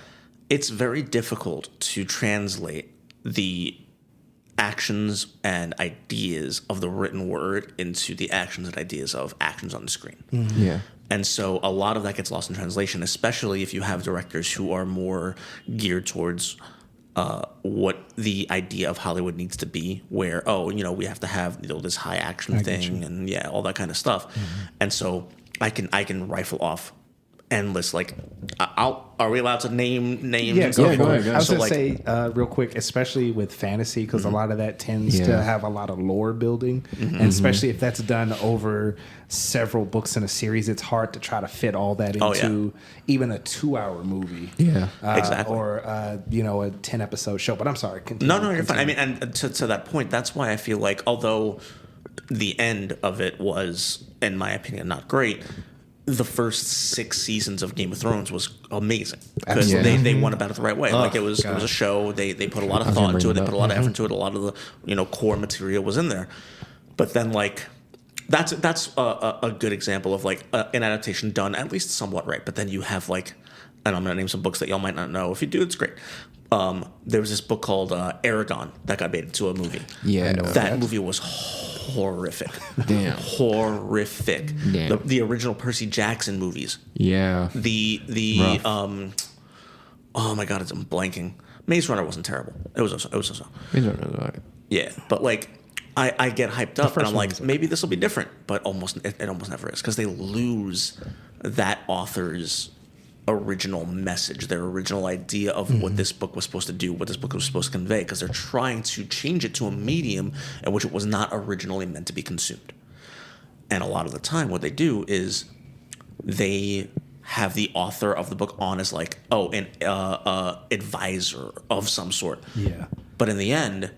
it's very difficult to translate the actions and ideas of the written word into the actions and ideas of actions on the screen. Mm-hmm. Yeah. And so a lot of that gets lost in translation, especially if you have directors who are more geared towards what the idea of Hollywood needs to be, where, we have to have this high action thing and all that kind of stuff. Mm-hmm. And so I can rifle off endless, like, are we allowed to name names? Yeah, go ahead. I was So, going to say real quick, especially with fantasy, because a lot of that tends to have a lot of lore building, and especially if that's done over several books in a series, it's hard to try to fit all that into even a 2-hour movie. Yeah, exactly. Or a 10-episode show. But I'm sorry. Continue. No, you're fine. I mean, and to that point, that's why I feel like although the end of it was, in my opinion, not great, the first 6 seasons of Game of Thrones was amazing because they went about it the right way. Like it was a show. They put a lot of thought into it. They put a lot of effort into it. A lot of the core material was in there. But then like that's a good example of like an adaptation done at least somewhat right. But then you have like, and I'm gonna name some books that y'all might not know. If you do, it's great. There was this book called Aragon that got made into a movie. Yeah, I know that movie was horrific. Damn. Horrific. Damn. The original Percy Jackson movies. Yeah. The Rough. Oh my god, I'm blanking. Maze Runner wasn't terrible. It was so. Yeah, but like I get hyped up and I'm like, maybe this will be different, but it almost never is because they lose that author's original message, their original idea of what this book was supposed to do, what this book was supposed to convey, because they're trying to change it to a medium in which it was not originally meant to be consumed. And a lot of the time what they do is they have the author of the book on as like, an advisor of some sort. Yeah. But in the end,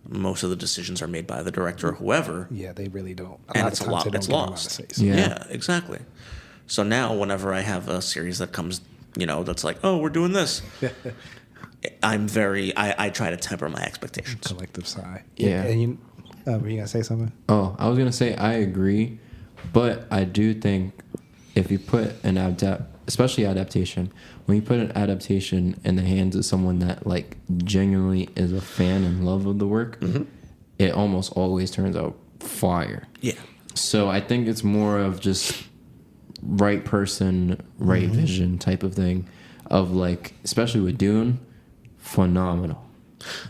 most of the decisions are made by the director or whoever. Yeah, they really don't. And it's a lot. It's lost. Yeah, exactly. So now, whenever I have a series that comes, that's like, we're doing this, I try to temper my expectations. Collective sigh. Yeah. And you, were you gonna say something? Oh, I was gonna say I agree, but I do think if you put especially adaptation, when you put an adaptation in the hands of someone that like genuinely is a fan and love of the work, it almost always turns out fire. Yeah. So I think it's more of just right person, right vision type of thing, of like, especially with Dune, phenomenal.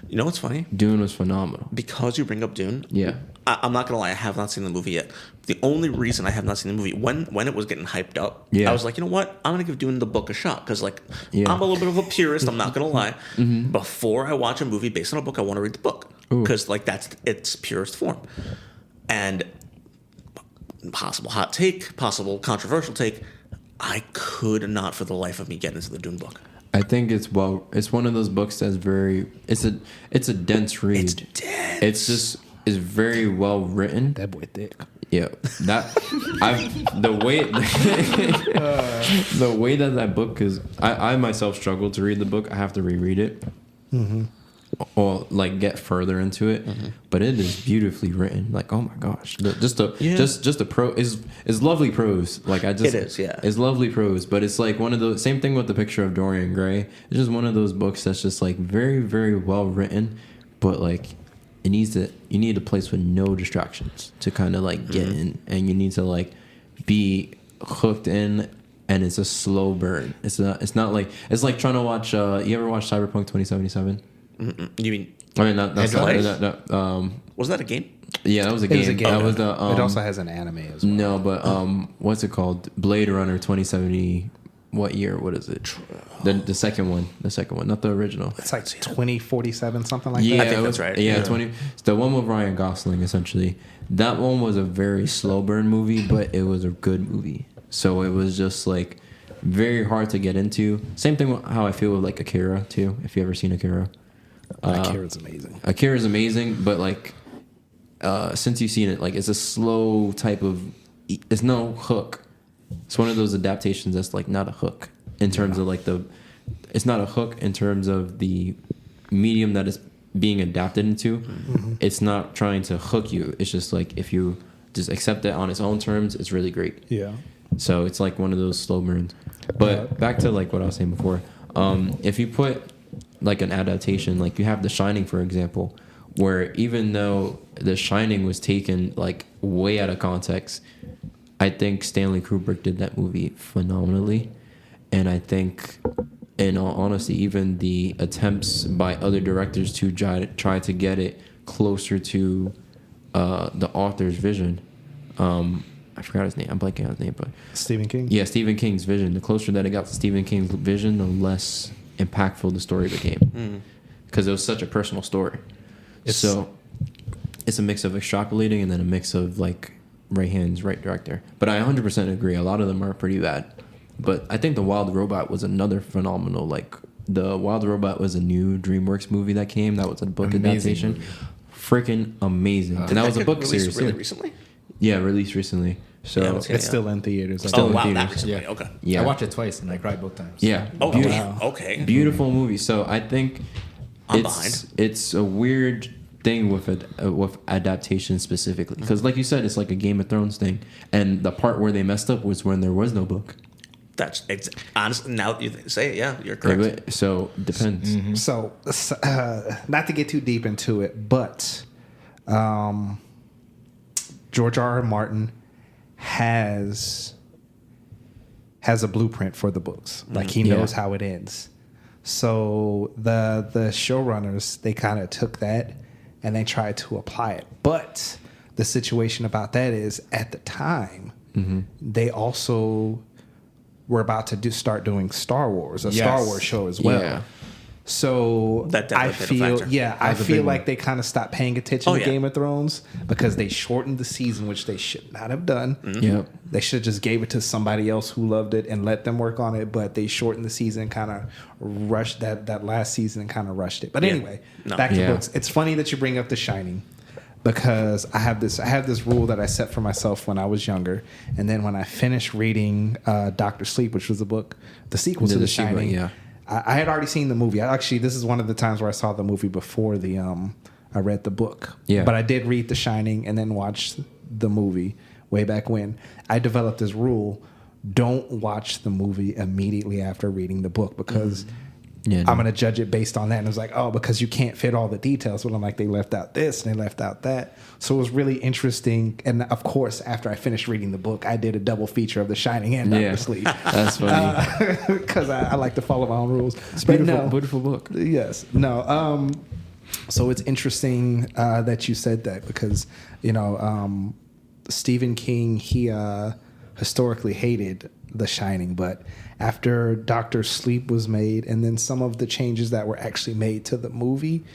You know what's funny? Dune was phenomenal. Because you bring up Dune. Yeah. I'm not gonna lie, I have not seen the movie yet. The only reason I have not seen the movie, when it was getting hyped up, I was like, you know what? I'm gonna give Dune the book a shot because like I'm a little bit of a purist. I'm not gonna lie. Before I watch a movie based on a book, I want to read the book because like that's its purest form. And possible hot take, possible controversial take, I could not for the life of me get into the Dune book. I think it's one of those books that's it's a dense read. It's dense. It's just is very well written. That boy thick. Yeah, the way that book is. I myself struggle to read the book. I have to reread it, or like get further into it. But it is beautifully written. Like, oh my gosh, just the prose is lovely prose. Like it is, yeah, it's lovely prose. But it's like one of those, same thing with the Picture of Dorian Gray. It's just one of those books that's just like very, very well written, but like. You need a place with no distractions to kind of like get in, and you need to like be hooked in, and it's a slow burn. It's not like it's like trying to watch. You ever watch Cyberpunk 2077? You mean? I mean, not was that a game? Yeah, that was a game. It was a game. That was the. It also has an anime as well. No, but what's it called? Blade Runner 2070. What year? What is it? The second one. The second one, not the original. It's like 2047, something like yeah, that. I think that's right. Yeah, 20. It's the one with Ryan Gosling, essentially. That one was a very slow burn movie, but it was a good movie. So it was just like very hard to get into. Same thing with how I feel with like Akira too. If you ever seen Akira, Akira's amazing. Akira's amazing, but like since you've seen it, like it's a slow type of. It's no hook. It's one of those adaptations that's like not a hook in terms of like it's not a hook in terms of the medium that is being adapted into. It's not trying to hook you. It's just like if you just accept it on its own terms, it's really great. Yeah. So it's like one of those slow burns. But back to like what I was saying before, if you put like an adaptation, like you have The Shining, for example, where even though The Shining was taken like way out of context, I think Stanley Kubrick did that movie phenomenally. And I think, in all honesty, even the attempts by other directors to try to get it closer to the author's vision. I forgot his name. I'm blanking on his name, but Stephen King? Yeah, Stephen King's vision. The closer that it got to Stephen King's vision, the less impactful the story became. Because it was such a personal story. So it's a mix of extrapolating and then a mix of like right hands, right director. But I 100% agree. A lot of them are pretty bad. But I think The Wild Robot was another phenomenal. Like The Wild Robot was a new DreamWorks movie that came. That was a book adaptation. Freaking amazing. And that was a book series really too. Recently? Yeah, released recently. So it's still in theaters. Still in wow, theaters. that recently. Yeah. Okay. Yeah. I watched it twice and I cried both times. Yeah. Oh, Beautiful. okay. Beautiful movie. So I think I'm behind. It's a weird thing with adaptation specifically, because like you said, it's like a Game of Thrones thing, and the part where they messed up was when there was no book. That's honestly, now that you say it, yeah, you're correct. So depends. So not to get too deep into it, but George R.R. Martin has a blueprint for the books. Like he knows how it ends. So the showrunners, they kind of took that and they tried to apply it. But the situation about that is, at the time, they also were about to start doing Star Wars, Star Wars show as well. Yeah. So I feel like they kind of stopped paying attention to Game of Thrones because they shortened the season, which they should not have done. Yep. They should have just gave it to somebody else who loved it and let them work on it. But they shortened the season, kind of rushed that last season and kind of rushed it. But anyway, back to books. It's funny that you bring up The Shining, because I have this rule that I set for myself when I was younger, and then when I finished reading Dr. Sleep, which was the sequel to The Shining. Yeah. I had already seen the movie. This is one of the times where I saw the movie before I read the book. Yeah. But I did read The Shining and then watch the movie way back when. I developed this rule: don't watch the movie immediately after reading the book, because I'm going to judge it based on that. And it was like, oh, because you can't fit all the details. But I'm like, they left out this and they left out that. So it was really interesting. And of course, after I finished reading the book, I did a double feature of The Shining and Dr. Sleep. That's funny. Because I like to follow my own rules. It's a beautiful book. Yes. No. So it's interesting that you said that, because, Stephen King, he historically hated The Shining, but after Dr. Sleep was made, and then some of the changes that were actually made to the movie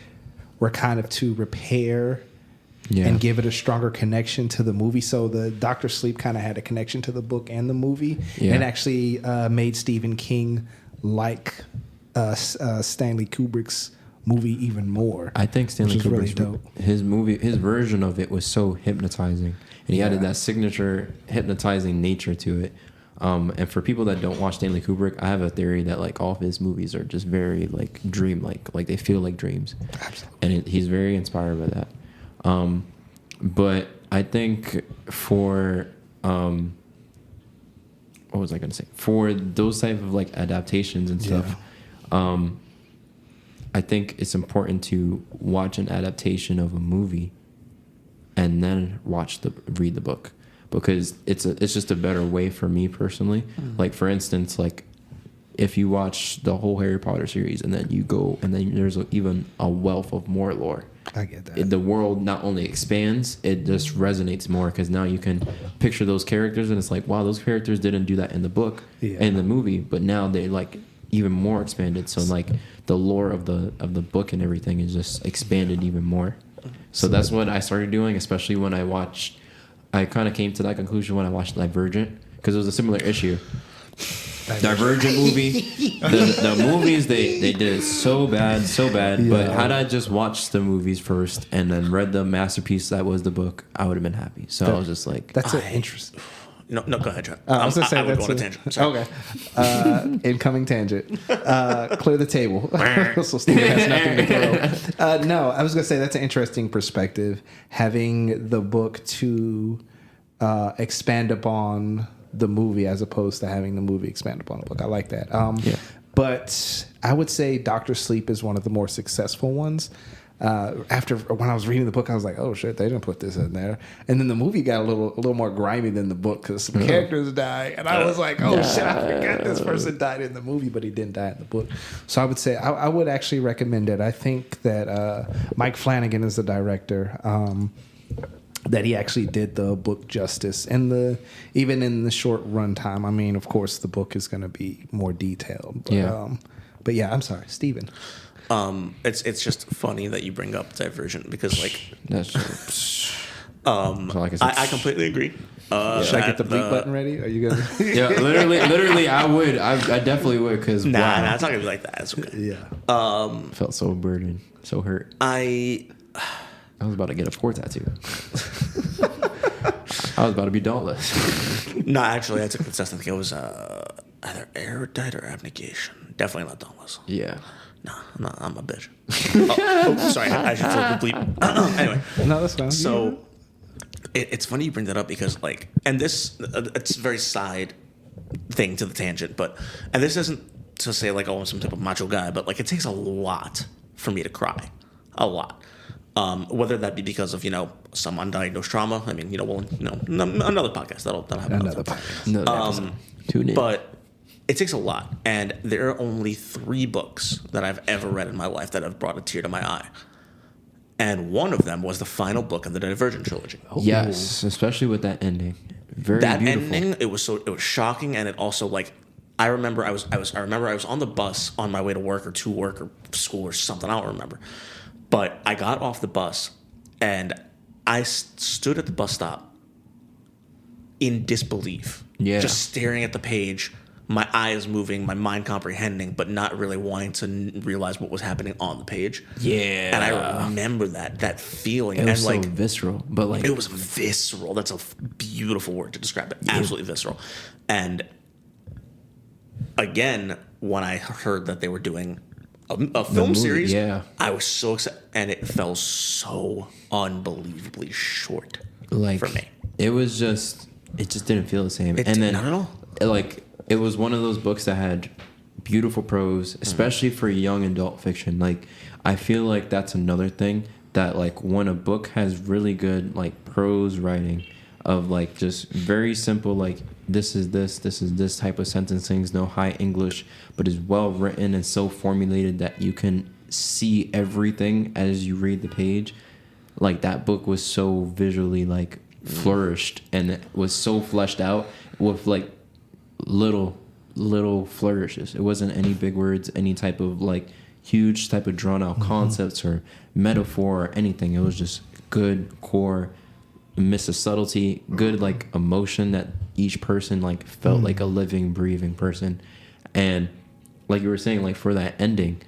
were kind of to repair and give it a stronger connection to the movie. So the Dr. Sleep kind of had a connection to the book and the movie, and actually made Stephen King like Stanley Kubrick's movie even more. I think Stanley which is really Kubrick's dope. his version of it was so hypnotizing, and he added that signature hypnotizing nature to it. And for people that don't watch Stanley Kubrick, I have a theory that like all of his movies are just very like dream-like they feel like dreams. Absolutely. And he's very inspired by that. But I think for what was I going to say? For those type of like adaptations and stuff, I think it's important to watch an adaptation of a movie and then read the book, because it's just a better way for me personally. Like for instance, like if you watch the whole Harry Potter series and then you go and then there's even a wealth of more lore. I get that. The world not only expands, it just resonates more, because now you can picture those characters and it's like, wow, those characters didn't do that in the book, in the movie, but now they like even more expanded. So like the lore of the book and everything is just expanded even more. So that's what I started doing, especially when I kind of came to that conclusion when I watched Divergent, because it was a similar issue. Divergent movie. The movies they did it so bad. But had I just watched the movies first and then read the masterpiece that was the book, I would have been happy. So I was just like, That's interesting. No, go ahead, Trent. I was gonna say I would that's go on a tangent. Sorry. Okay. Incoming tangent. Clear the table. So Steven has nothing to throw. No, I was gonna say that's an interesting perspective. Having the book to expand upon the movie as opposed to having the movie expand upon the book. I like that. But I would say Doctor Sleep is one of the more successful ones. After when I was reading the book, I was like, "Oh shit, they didn't put this in there." And then the movie got a little more grimy than the book because some characters die, and I was like, "Oh shit, I forgot this person died in the movie, but he didn't die in the book." So I would say I would actually recommend it. I think that Mike Flanagan is the director. That he actually did the book justice, and even in the short run time. I mean, of course, the book is going to be more detailed. But, but yeah, I'm sorry, Steven. It's just funny that you bring up Divergent, because like I completely agree. Should I get the bleep button ready? Are you gonna? Yeah, literally, I would. I definitely would, because nah, it's not gonna be like that. It's okay. Yeah. Felt so burdened, so hurt. I was about to get a 4 tattoo. I was about to be dauntless. No, actually, I took the test. I think it was either erudite or abnegation. Definitely not dauntless. Yeah. No, I'm a bitch. Sorry, I should throw the bleep. Anyway. No, that's fine. So it's funny you bring that up, because like, and this it's a very side thing to the tangent, and this isn't to say like, oh, I'm some type of macho guy, but like it takes a lot for me to cry, a lot. Whether that be because of some undiagnosed trauma. I mean, another podcast that'll happen. Another podcast. Tune in. But it takes a lot, and there are only 3 books that I've ever read in my life that have brought a tear to my eye, and one of them was the final book of the Divergent trilogy. Yes, especially with that ending. Very that beautiful. ending, it was shocking, and it also like. I remember I was on the bus on my way to work or school or something. I don't remember. But I got off the bus, and I stood at the bus stop in disbelief. Yeah. Just staring at the page, my eyes moving, my mind comprehending, but not really wanting to realize what was happening on the page. Yeah. And I remember that feeling. It was and so visceral. But like, it was visceral. That's a beautiful word to describe it. Yeah. Absolutely visceral. And again, when I heard that they were doing a film series, I was so excited, and it fell so unbelievably short for me. It just didn't feel the same. Not at all. It was one of those books that had beautiful prose, especially for young adult fiction. Like, I feel like that's another thing that like when a book has really good like prose writing of like just very simple, like this is this type of sentencing, no high English, but is well written and so formulated that you can see everything as you read the page. Like that book was so visually like flourished, and it was so fleshed out with like little flourishes. It wasn't any big words, any type of like huge type of drawn out concepts or metaphor or anything. It was just good core, miss a subtlety, good like emotion that each person like felt like a living, breathing person. And like you were saying, like for that ending,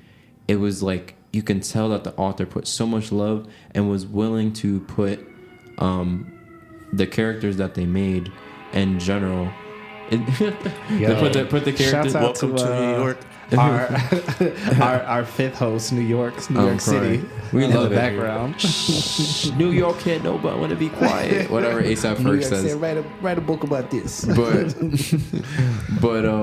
it was like you can tell that the author put so much love and was willing to put the characters that they made in general. Put the characters. Shouts out Welcome to New York. Our fifth host, New York City. We in love the it. background. New York can't know, but I want to be quiet. Whatever A$AP New York Ferg says. said, write a book about this. But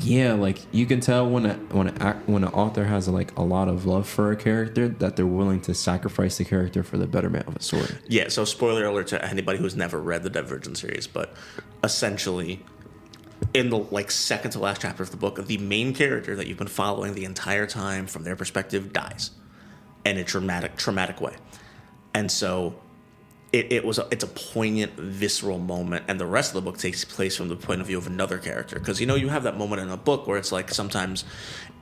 yeah, like you can tell when an author has like a lot of love for a character that they're willing to sacrifice the character for the betterment of a story. Yeah, so spoiler alert to anybody who's never read the Divergent series, but essentially in the like second to last chapter of the book, the main character that you've been following the entire time from their perspective dies in a traumatic way. And so it's a poignant, visceral moment, and the rest of the book takes place from the point of view of another character. Because you have that moment in a book where it's like sometimes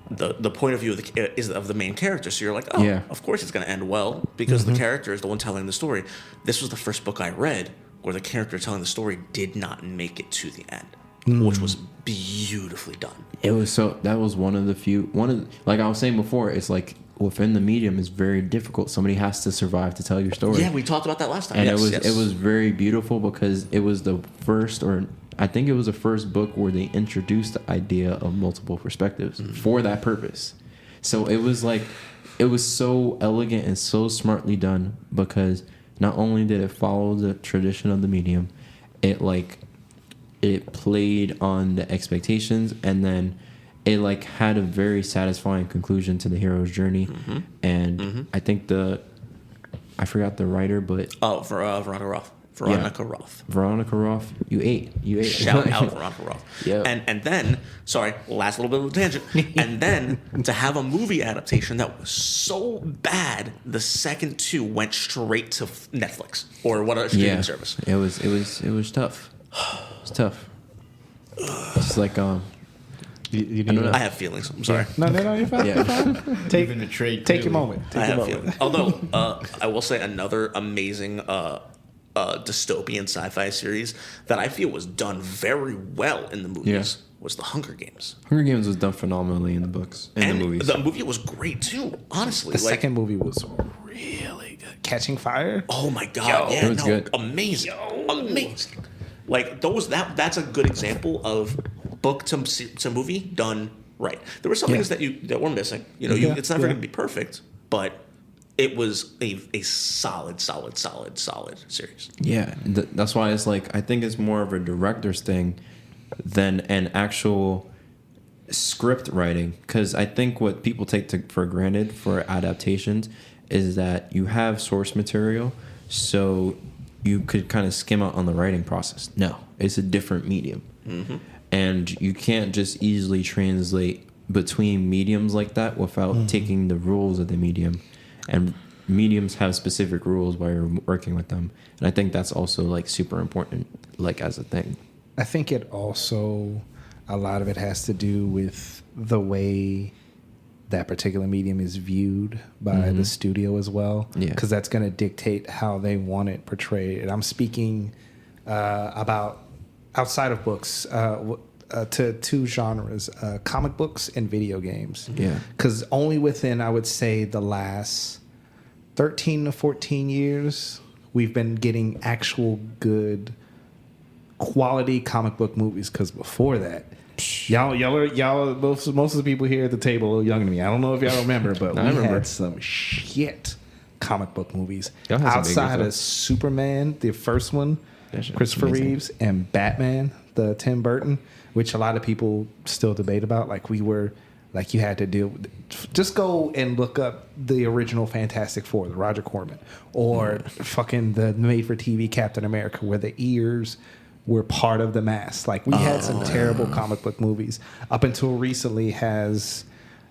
the point of view of the main character, so you're like, oh, yeah, of course it's going to end well because the character is the one telling the story. This was the first book I read where the character telling the story did not make it to the end, which was beautifully done. That was one of the few, like I was saying before, it's like within the medium is very difficult. Somebody has to survive to tell your story. Yeah, we talked about that last time. And it was very beautiful because it was the first, or I think it was the first book where they introduced the idea of multiple perspectives for that purpose. So it was like, it was so elegant and so smartly done because not only did it follow the tradition of the medium, it played on the expectations, and then it like had a very satisfying conclusion to the hero's journey. And I think I forgot the writer, but Veronica Roth. Veronica Roth, you ate. Shout out Veronica Roth. Yeah. And then, sorry, last little bit of a tangent. And then to have a movie adaptation that was so bad, the second two went straight to Netflix or whatever streaming service. It was tough. It's tough. It's like I have feelings. I'm sorry. No, you're fine. Yeah. You're fine. Take your moment. I have feelings. Although I will say another amazing dystopian sci-fi series that I feel was done very well in the movies was The Hunger Games. Hunger Games was done phenomenally in the books and the movies. The movie was great too, honestly. The second movie was really good. Catching Fire. Oh my god! It was good. Amazing. Like that's a good example of book to movie done right. There were some things that were missing. It's never going to be perfect, but it was a solid series. Yeah, that's why it's like I think it's more of a director's thing than an actual script writing. Because I think what people take for granted for adaptations is that you have source material, so you could kind of skim out on the writing process. No, it's a different medium. And you can't just easily translate between mediums like that without taking the rules of the medium. And mediums have specific rules while you're working with them. And I think that's also like super important, like as a thing. I think it also, a lot of it has to do with the way that particular medium is viewed by the studio as well. Yeah. Because that's going to dictate how they want it portrayed. And I'm speaking about outside of books to two genres, comic books and video games. Yeah. Because only within, I would say, the last 13 to 14 years, we've been getting actual good quality comic book movies. Because before that, y'all, most of the people here at the table are younger than me. I don't know if y'all remember, but we had some shit comic book movies outside of Superman, the first one, Christopher Reeves, and Batman, the Tim Burton, which a lot of people still debate about. Like you had to deal with. Just go and look up the original Fantastic Four, the Roger Corman, or fucking the made-for-TV Captain America, where the ears were part of the mask. Like we had some terrible comic book movies. Up until recently, has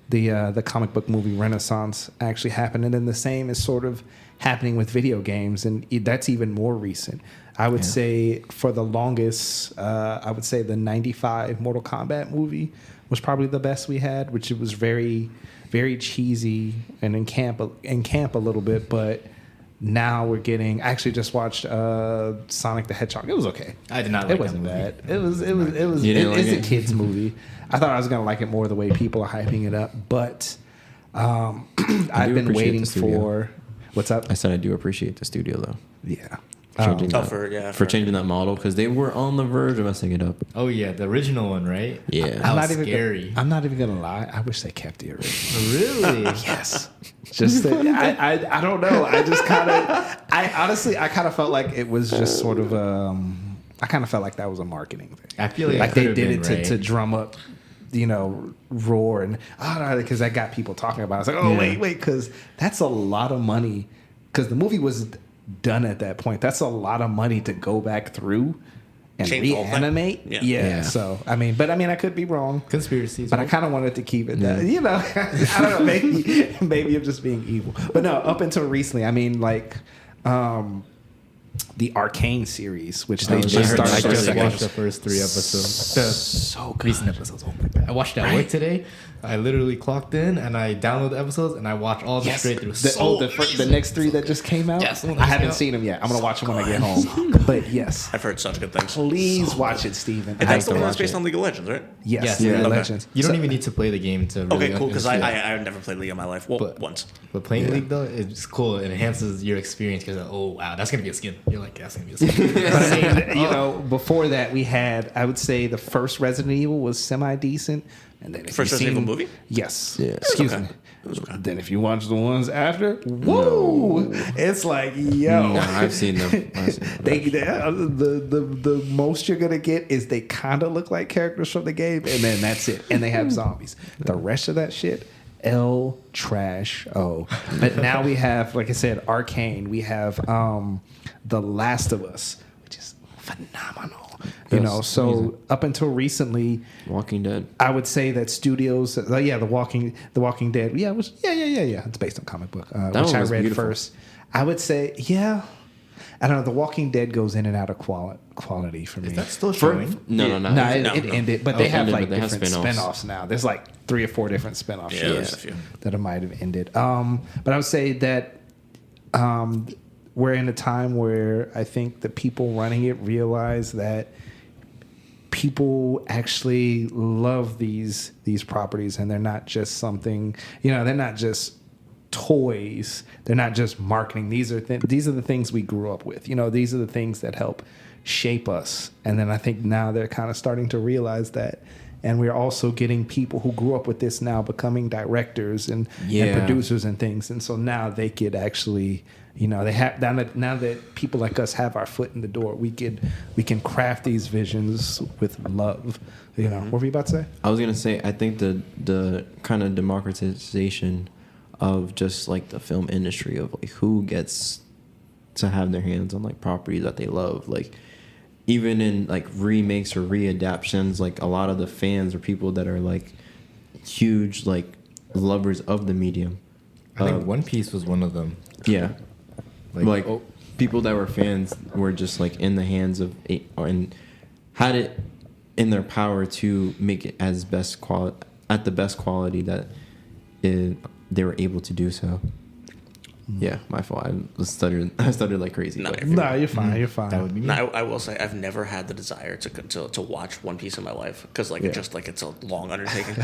the comic book movie renaissance actually happened, and then the same is sort of happening with video games, and that's even more recent. I would say for the longest, I would say the 95 Mortal Kombat movie was probably the best we had, which it was very, very cheesy and in camp a little bit. But now we're getting. I actually just watched Sonic the Hedgehog. It was okay. I did not like it. It wasn't bad. It was. It's a kids movie. I thought I was gonna like it more the way people are hyping it up, but I've been appreciate waiting the studio. for. What's up? I said I do appreciate the studio though. Yeah. Changing that, for changing that model because they were on the verge of messing it up. Oh yeah, the original one, right? Yeah. That was scary. I'm not even gonna lie. I wish they kept the original. Really? Yes. Just that, I don't know. I just kind of. I honestly I kind of felt like it was just sort of. I kind of felt like that was a marketing thing. I feel like they it did could've it been, to right? drum up, roar and because that got people talking about it. It's like, oh wait, because that's a lot of money. Because the movie was done at that point. That's a lot of money to go back through and Change the whole thing. reanimate. Yeah. Yeah. So I mean, I could be wrong. Conspiracies. But I kind of wanted to keep it that, I don't know, maybe I'm just being evil. But no, up until recently, I mean, like, the Arcane series, which they just started. I for a just second. watched the first 3 episodes. The So good. recent episodes. Oh my god! I watched that work today. I literally clocked in and I downloaded the episodes and I watched all of them straight through. The next 3 that just came out. Yes, I haven't seen them yet. I'm gonna watch them when I get home. But yes, I've heard such good things. please watch it, Steven. And that's the I one have that's to based watch on League of Legends, right? it. Yes, Yeah. yeah, Okay. Legends. You don't So- even need to play the game to. Really Okay, cool. Because understand. I've never played League in my life. Well, once. But playing League though, it's cool. It enhances your experience because oh wow, that's gonna be a skin. You're like that's gonna be a skin. But I mean, before that, we had, I would say, the first Resident Evil was semi decent, and then if First you've Resident seen- Evil movie? yes, Yeah. excuse Okay. me. Then if you watch the ones after, whoa, it's like yo. No, I've seen them. The most you're gonna get is they kind of look like characters from the game, and then that's it. And they have zombies. The rest of that shit, L trash. Oh, but now we have, like I said, Arcane. We have The Last of Us, which is phenomenal. That's So amazing. up until recently, Walking Dead. I would say that studios, The Walking Dead, it's based on comic book, That which one I was read beautiful. first. I would say, I don't know. The Walking Dead goes in and out of quality for me. Is that still showing? No. No, it ended, but they it have ended, like but they have different spin-offs. spin-offs now. There's like 3 or 4 different spin-off Yeah, shows there's a few. that it might have ended. But I would say that we're in a time where I think the people running it realize that people actually love these properties, and they're not just something. They're not just toys. They're not just marketing. These are the things we grew up with. These are the things that help shape us. And then I think now they're kind of starting to realize that. And we're also getting people who grew up with this now becoming directors and producers and things. And so now they could actually, they have now that people like us have our foot in the door, we can craft these visions with love. What were you about to say? I was gonna say I think the kind of democratization of just like the film industry of like who gets to have their hands on like properties that they love, like even in like remakes or readaptations, like a lot of the fans or people that are like huge like lovers of the medium. I think One Piece was one of them. Yeah, like people that were fans were just like in the hands of and had it in their power to make it as best quality at the best quality that they were able to do so. Yeah, my fault. I stuttered like crazy. No, but- No, you're fine. You're fine. That would be me. No, I will say I've never had the desire to watch One Piece in my life because it's a long undertaking.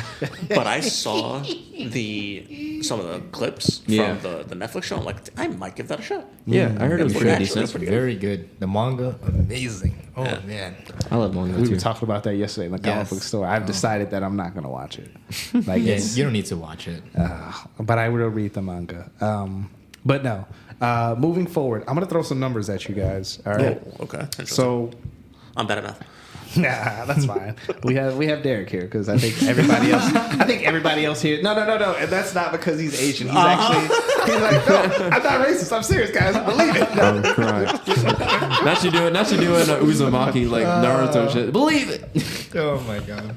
But I saw some of the clips from the Netflix show. I'm like, I might give that a shot. Yeah, I heard it was pretty Actually, decent. that's pretty good. Very good. The manga, amazing. Oh man. I love manga We too. were talking about that yesterday in the comic Yes. book store. I've decided that I'm not going to watch it. Like, Yeah, it's, you don't need to watch it. but I will read the manga. But no, moving forward, I'm going to throw some numbers at you guys. All right. Oh, okay. Interesting. So, I'm bad at math. nah, that's fine. We have Derek here because I think everybody else here. No, and that's not because he's Asian. He's actually he's like, no, I'm not racist. I'm serious, guys. Believe it. I'm crying. Not you doing Uzumaki like Naruto shit. Believe it. Oh my god.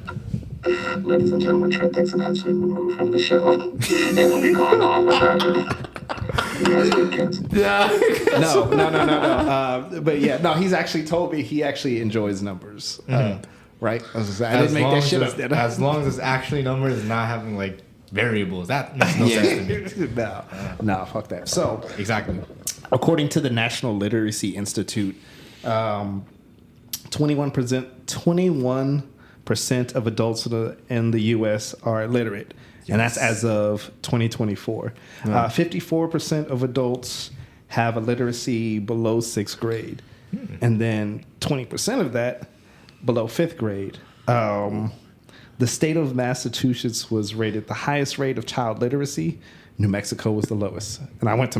Ladies and gentlemen, Trent Dickson has been removed from the show and will be gone off. No. But yeah, no. He's actually told me he actually enjoys numbers. Right? I didn't make that shit up. Did I? As long as it's actually numbers and not having like variables, that makes no sense to me. No, fuck that. So, Exactly. according to the National Literacy Institute, 21% of adults in the U.S. are illiterate, And that's as of 2024. 54% of adults have a literacy below 6th grade. And then 20% of that below 5th grade. The state of Massachusetts was rated the highest rate of child literacy. New Mexico was the lowest. And I went to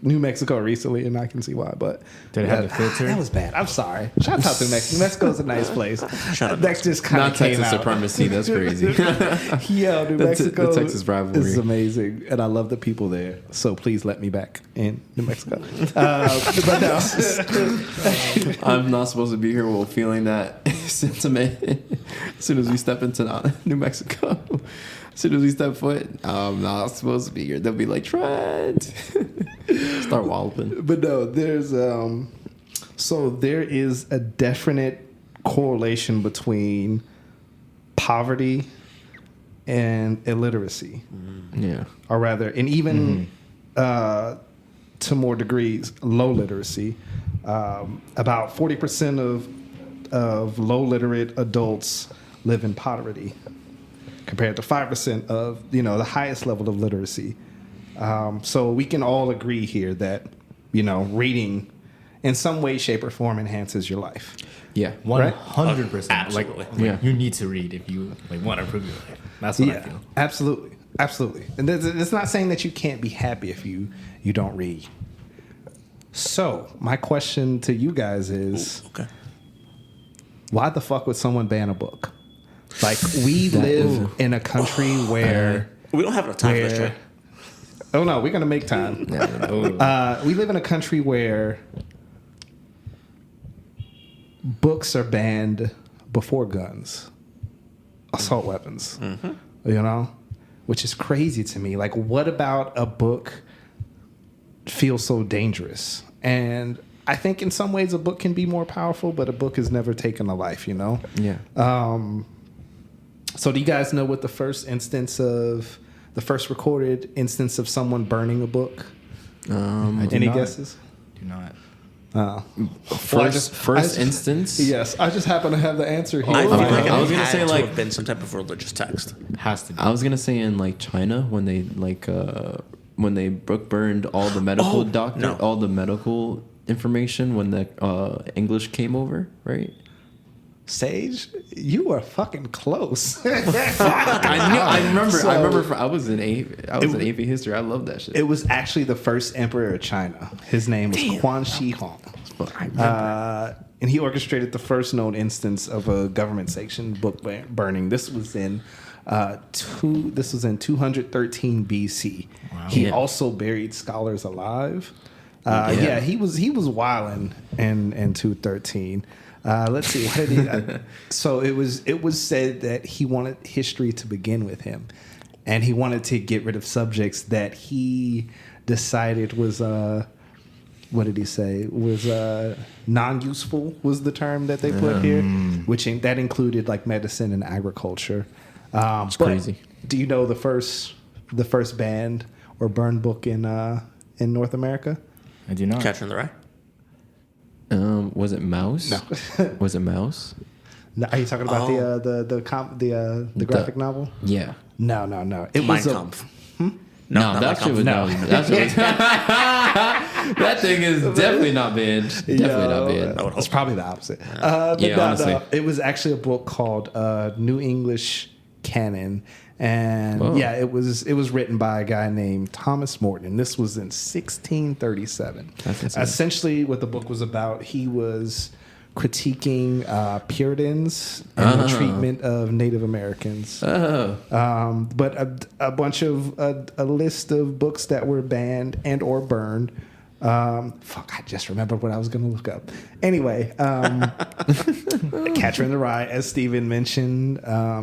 New Mexico recently, and I can see why. But did it have the filter? That was bad. I'm sorry. Shout out to Mexico. Mexico's a nice place. That just kind Not of came Texas out. supremacy. That's crazy. Yeah, New Mexico the Texas rivalry is amazing, and I love the people there. So please let me back in New Mexico. But no, I'm not supposed to be here while feeling that sentiment as soon as we step into New Mexico. As soon as we step foot, I'm not supposed to be here. They'll be like, Trent. Start walloping. but no, there's so there is a definite correlation between poverty and illiteracy. Yeah. Or rather, and even to more degrees, low literacy. About 40% of low literate adults live in poverty, compared to 5% of the highest level of literacy. So we can all agree here that reading in some way, shape, or form enhances your life. Yeah. 100%. Absolutely. You need to read if you want to improve your life. That's what I feel. Absolutely. And it's not saying that you can't be happy if you don't read. So my question to you guys is, why the fuck would someone ban a book? Like, we live in a country where We don't have enough time for this, Trey. oh no, we're gonna make time. We live in a country where books are banned before guns, assault weapons. Which is crazy to me. Like, what about a book feels so dangerous? And I think in some ways a book can be more powerful, but a book has never taken a life. Yeah. So do you guys know what the first recorded instance of someone burning a book? Any guesses? Do not. First instance? Yes, I just happen to have the answer here. I feel like I was it gonna had say, to like- have been some type of religious text. Has to be. I was gonna say in like China when they when they book burned all the medical all the medical information when the English came over, right? Sage, you were fucking close. I remember. So- I was in AP history. I love that shit. It was actually the first emperor of China. His name was Quan Shi Huang. And he orchestrated the first known instance of a government-sanctioned book burning. This was in 213 BC. Wow. He also buried scholars alive. He was wilding in 213. Let's see. What did he, so it was said that he wanted history to begin with him, and he wanted to get rid of subjects that he decided was what did he say was non-useful was the term that they put here, which that included like medicine and agriculture. It's crazy. Do you know the first banned or burned book in North America? I do not. Catcher in the Rye. Was it Mouse? No. Was it Mouse? No, are you talking about the graphic novel? Yeah. No. It Mein was Kampf. No, that shit was No. that shit was, that thing is definitely not banned. Definitely not banned. I would It's hope. probably the opposite. Honestly. It was actually a book called New English Canon, and Whoa. it was written by a guy named Thomas Morton. This was in 1637. That's insane. Essentially, what the book was about, he was critiquing Puritans and the treatment of Native Americans. Oh. But a bunch of a list of books that were banned and or burned. I just remembered what I was going to look up. Anyway, Catcher in the Rye, as Steven mentioned,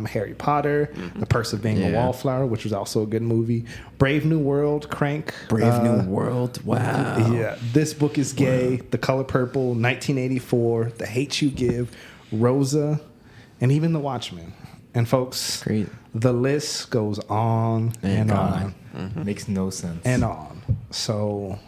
Harry Potter, The Purse of Being a Wallflower, which was also a good movie. Brave New World, Crank. Brave New World. Wow. Yeah, This Book is Gay, The Color Purple, 1984, The Hate You Give, Rosa, and even The Watchmen. And folks, Great. the list goes on and on Makes no sense. and on. So,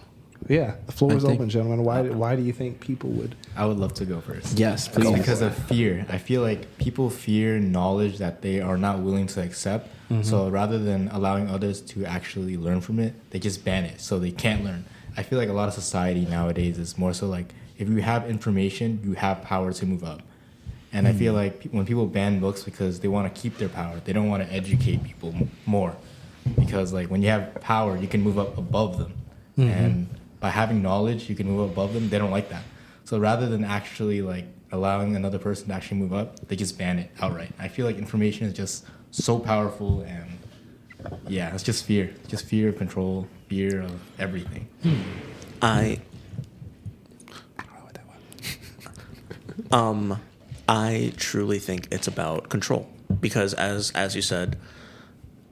Yeah, the floor I is think- open, gentlemen. Why do you think people would? I would love to go first. Yes, It's please. because of fear. I feel like people fear knowledge that they are not willing to accept. So rather than allowing others to actually learn from it, they just ban it so they can't learn. I feel like a lot of society nowadays is more so like if you have information, you have power to move up. And I feel like when people ban books because they want to keep their power, they don't want to educate people more. Because like when you have power, you can move up above them. And by having knowledge, you can move up above them. They don't like that. So rather than actually like allowing another person to actually move up, they just ban it outright. I feel like information is just so powerful, and yeah, it's just fear of control, fear of everything. I don't know what that was. I truly think it's about control because as you said,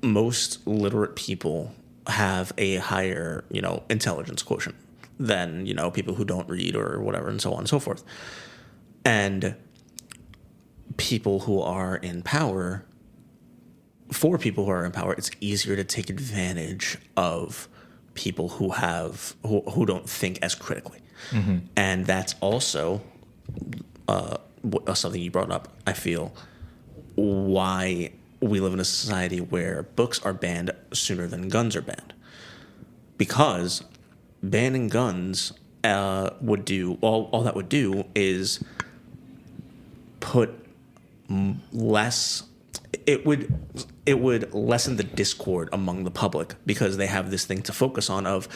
most literate people have a higher, intelligence quotient than, people who don't read or whatever and so on and so forth. And people who are in power, for people who are in power, it's easier to take advantage of people who don't think as critically. And that's also something you brought up, I feel, why we live in a society where books are banned sooner than guns are banned. Because banning guns would do, all that would do is put less, it would lessen the discord among the public because they have this thing to focus on of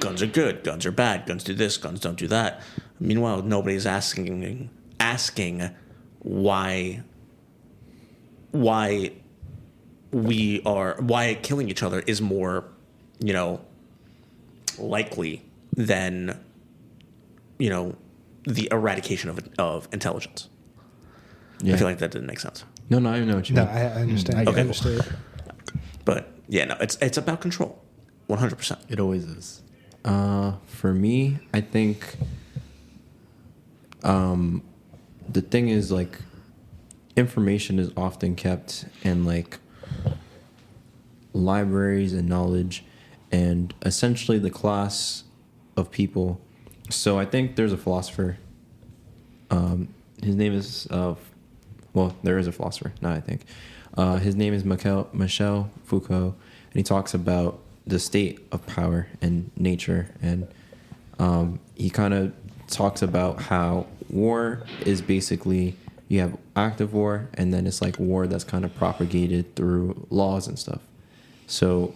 guns are good, guns are bad, guns do this, guns don't do that. Meanwhile, nobody's asking why killing each other is more, likely than, the eradication of intelligence. Yeah. I feel like that didn't make sense. No, I know what you No, mean. I understand. Okay. I understood. But yeah, no, it's about control, 100%. It always is. For me, I think the thing is like information is often kept in like libraries and knowledge and essentially the class of people. So I think there's a philosopher. His name is there is a philosopher now I think. His name is Michel Foucault, and he talks about the state of power and nature, and he kind of talks about how war is basically you have active war, and then it's like war that's kind of propagated through laws and stuff. So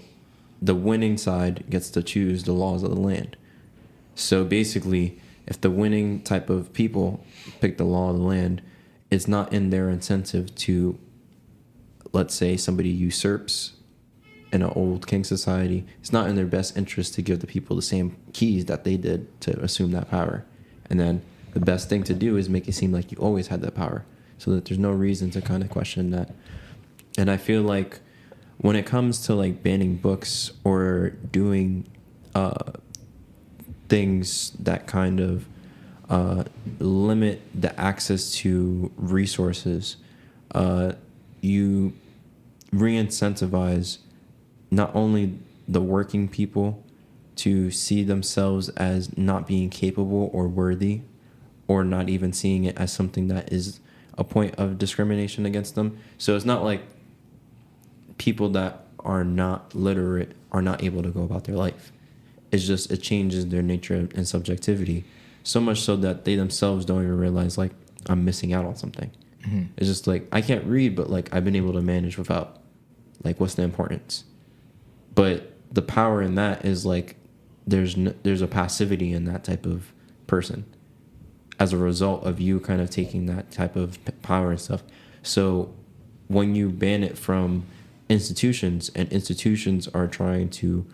the winning side gets to choose the laws of the land. So basically, if the winning type of people pick the law of the land, it's not in their incentive to, let's say somebody usurps in an old king society, it's not in their best interest to give the people the same keys that they did to assume that power. And then the best thing to do is make it seem like you always had that power so that there's no reason to kind of question that. And I feel like when it comes to like banning books or doing things that kind of limit the access to resources, you re-incentivize not only the working people to see themselves as not being capable or worthy, or not even seeing it as something that is a point of discrimination against them. So it's not like people that are not literate are not able to go about their life. It's just it changes their nature and subjectivity, so much so that they themselves don't even realize like I'm missing out on something. It's just like I can't read, but like I've been able to manage without. Like what's the importance? But the power in that is like there's a passivity in that type of person as a result of you kind of taking that type of power and stuff. So when you ban it from institutions, and institutions are trying to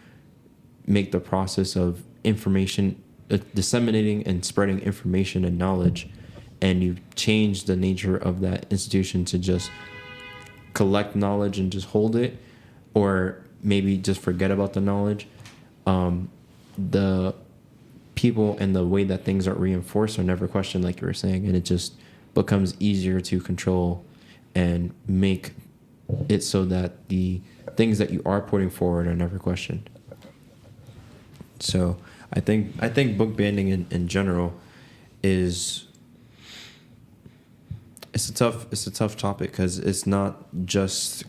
make the process of information, disseminating and spreading information and knowledge, and you change the nature of that institution to just collect knowledge and just hold it, or maybe just forget about the knowledge, the people and the way that things are reinforced are never questioned, like you were saying, and it just becomes easier to control and make it so that the things that you are putting forward are never questioned. So I think book banning in general is it's a tough topic because it's not just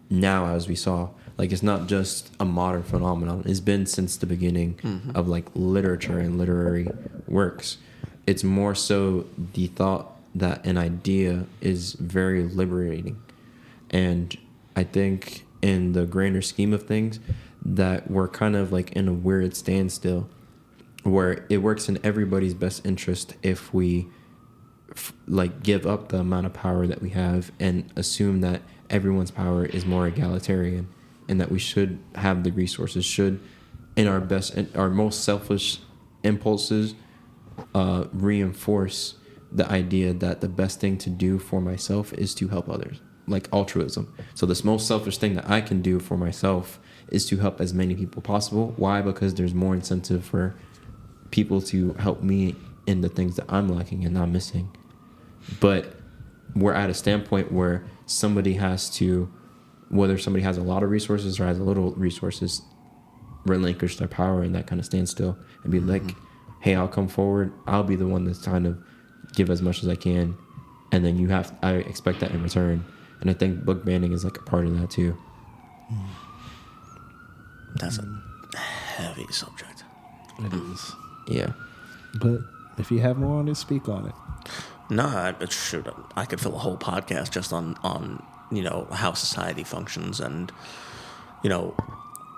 now, as we saw. Like, it's not just a modern phenomenon. It's been since the beginning of like literature and literary works. It's more so the thought that an idea is very liberating. And I think in the grander scheme of things, that we're kind of like in a weird standstill where it works in everybody's best interest if we like give up the amount of power that we have and assume that everyone's power is more egalitarian and that we should have the resources, should in our most selfish impulses reinforce the idea that the best thing to do for myself is to help others, like altruism. So this most selfish thing that I can do for myself is to help as many people possible. Why? Because there's more incentive for people to help me in the things that I'm lacking and not missing. But we're at a standpoint where somebody has to, whether somebody has a lot of resources or has a little resources, relinquish their power in that kind of standstill and be like, hey, I'll come forward. I'll be the one that's trying to give as much as I can. And then I expect that in return. And I think book banning is like a part of that too. That's a heavy subject. It is. Yeah. But if you have more on it, speak on it. No, I could fill a whole podcast just on how society functions and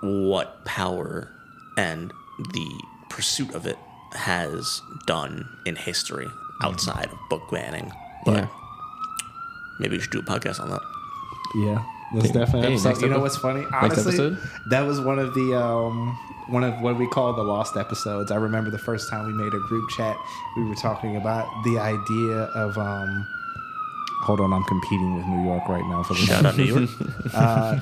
what power and the pursuit of it has done in history outside of book banning. But maybe we should do a podcast on that. Yeah, let's definitely. next You know what's funny? Next Honestly, episode? that was one of what we call the lost episodes. I remember the first time we made a group chat, we were talking about the idea of. Hold on, I'm competing with New York right now for the Shout out New York.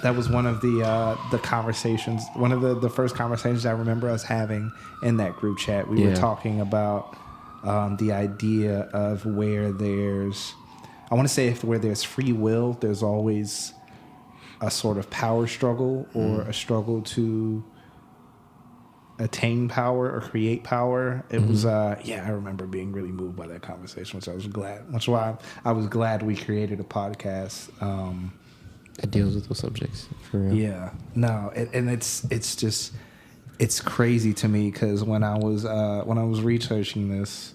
That was one of the conversations, one of the first conversations I remember us having in that group chat. We were talking about the idea of where there's, I want to say where there's free will, there's always a sort of power struggle or a struggle to attain power or create power. It was I remember being really moved by that conversation, which I was glad. That's why I was glad we created a podcast That deals with those subjects for real. Yeah, no, and it's crazy to me because when I was researching this,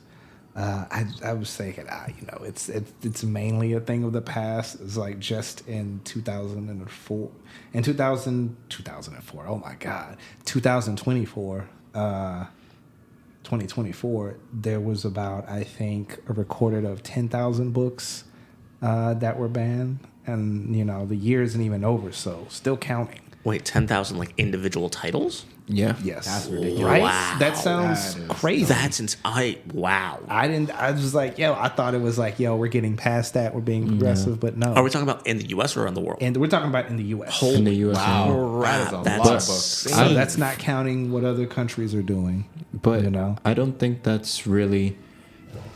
I was thinking, it's mainly a thing of the past. It's like just in 2004, 2004. Oh my God, 2024, 2024. There was about, I think, a recorded of 10,000 books that were banned, and the year isn't even over, so still counting. Wait, 10,000 like individual titles? Yeah. Yes. That's ridiculous. Right? Wow. That sounds crazy. Wow. I was like, I thought it was like, we're getting past that. We're being progressive, but no. Are we talking about in the U.S. or around the world? And we're talking about in the U.S. In the U.S. Wow. That is a That's lot of books. So that's not counting what other countries are doing. But I don't think that's really,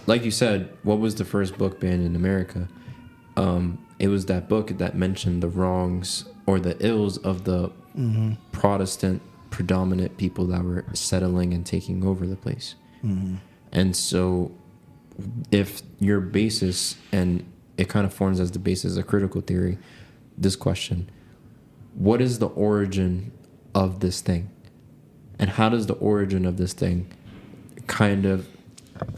like you said, what was the first book banned in America? It was that book that mentioned the wrongs or the ills of the Protestant predominant people that were settling and taking over the place. And so if your basis, and it kind of forms as the basis of critical theory, this question, what is the origin of this thing? And how does the origin of this thing kind of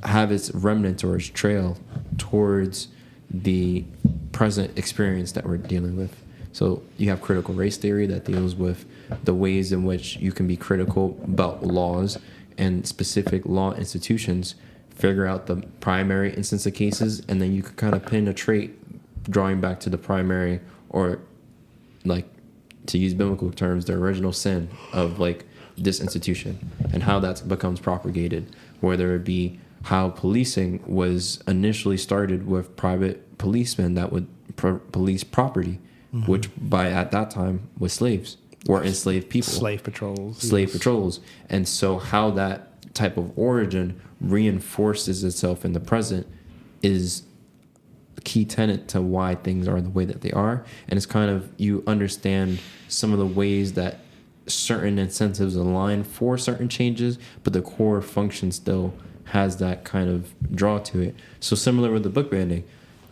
have its remnants or its trail towards the present experience that we're dealing with? So you have critical race theory that deals with the ways in which you can be critical about laws and specific law institutions, figure out the primary instance of cases, and then you can kind of pin a trait drawing back to the primary, or like, to use biblical terms, the original sin of like this institution and how that becomes propagated, whether it be how policing was initially started with private policemen that would police property, which at that time was slaves or enslaved people. Slave patrols. Patrols. And so how that type of origin reinforces itself in the present is a key tenet to why things are the way that they are. And it's kind of, you understand some of the ways that certain incentives align for certain changes, but the core function still has that kind of draw to it. So similar with the book banning,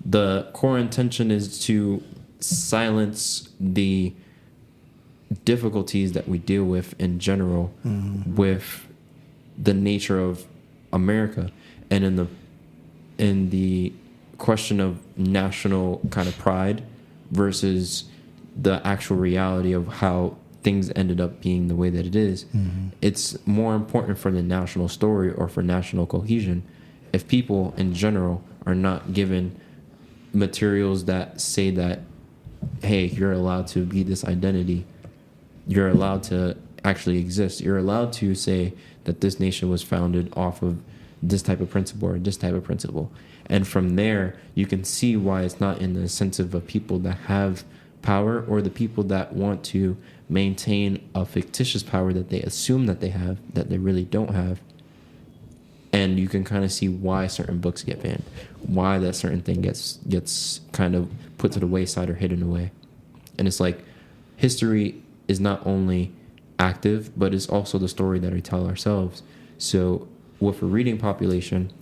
the core intention is to silence the difficulties that we deal with in general with the nature of America, and in the question of national kind of pride versus the actual reality of how things ended up being the way that it is. It's more important for the national story or for national cohesion if people in general are not given materials that say that, hey, you're allowed to be this identity, you're allowed to actually exist, you're allowed to say that this nation was founded off of this type of principle or this type of principle. And from there, you can see why it's not in the incentive of people that have power or the people that want to maintain a fictitious power that they assume that they have, that they really don't have. And you can kind of see why certain books get banned, why that certain thing gets kind of put to the wayside or hidden away. And it's like history is not only active, but it's also the story that we tell ourselves. So with a reading population,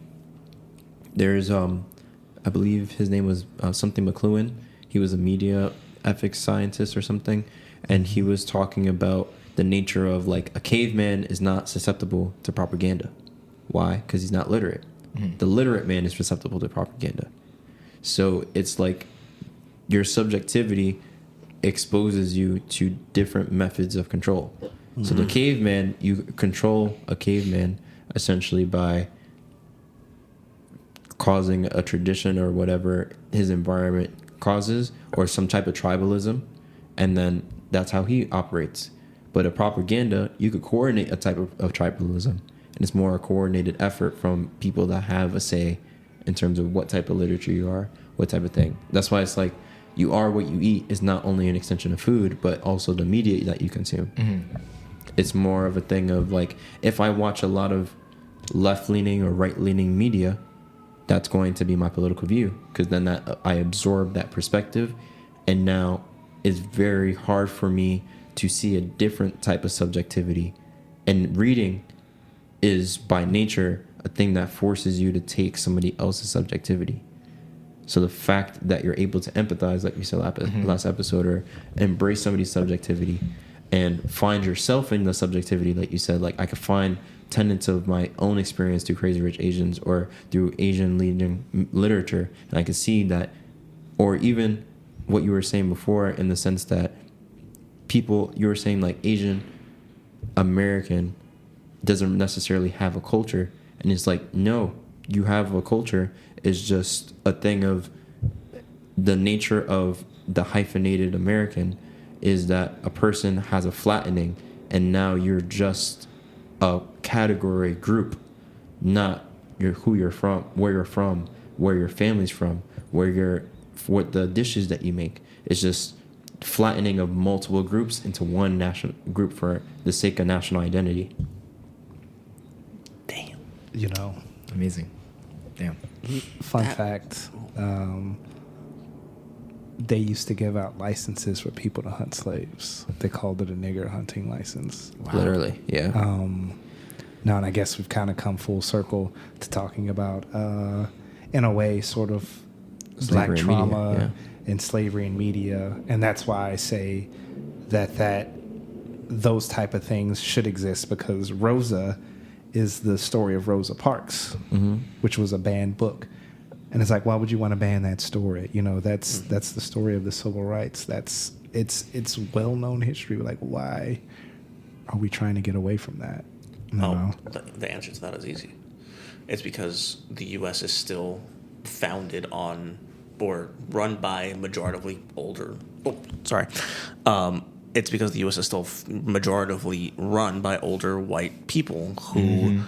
there's I believe his name was something McLuhan. He was a media ethics scientist or something, and he was talking about the nature of like a caveman is not susceptible to propaganda. Why? Because he's not literate. The literate man is susceptible to propaganda. So it's like your subjectivity exposes you to different methods of control. So the caveman, you control a caveman essentially by causing a tradition or whatever his environment causes, or some type of tribalism, and then that's how he operates. But a propaganda, you could coordinate a type of tribalism, and it's more a coordinated effort from people that have a say in terms of what type of literature you are, what type of thing. That's why it's like you are what you eat is not only an extension of food, but also the media that you consume. It's more of a thing of like, if I watch a lot of left-leaning or right-leaning media, that's going to be my political view, because then that I absorb that perspective, and now it's very hard for me to see a different type of subjectivity. And reading is by nature a thing that forces you to take somebody else's subjectivity. So the fact that you're able to empathize, like we said last episode, or embrace somebody's subjectivity and find yourself in the subjectivity, like you said, like I could find tenets of my own experience through Crazy Rich Asians or through Asian leading literature, and I could see that, or even what you were saying before in the sense that people, you were saying like Asian American doesn't necessarily have a culture, and it's like, no, you have a culture. It's just a thing of the nature of the hyphenated American is that a person has a flattening, and now you're just a category group, not who you're from, where your family's from, what the dishes that you make. It's just flattening of multiple groups into one national group for the sake of national identity. Damn. You know, Amazing. Damn. fun fact, they used to give out licenses for people to hunt slaves. They called it a nigger hunting license. Wow. Literally, yeah. No, and I guess we've kind of come full circle to talking about, in a way, sort of Slavery black in trauma media, and slavery in media. And that's why I say that those type of things should exist, because Rosa is the story of Rosa Parks, which was a banned book. And it's like, why would you want to ban that story? You know, that's the story of the civil rights. It's well-known history. Like, why are we trying to get away from that? The answer to that is easy. It's because the U.S. is still founded on or run by majoritively older. It's because the U.S. is still majoritively run by older white people who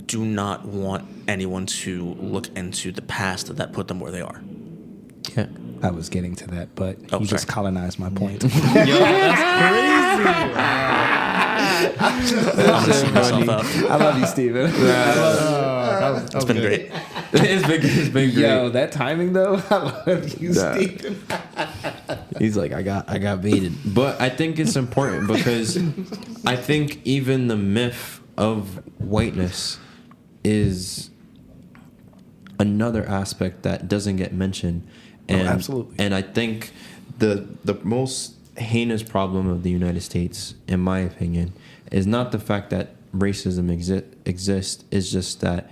do not want anyone to look into the past that put them where they are. Yeah. I was getting to that, but you sorry. just colonized my point. Yo, that's crazy. gonna shoot myself out. I love you, Steven. It's been great. It's been great. Yo, that timing though. I love you, Nah. Steven. He's like, I got baited. But I think it's important because I think even the myth of whiteness is another aspect that doesn't get mentioned. And, absolutely. And I think the most heinous problem of the United States, in my opinion, is not the fact that racism exists. It's just that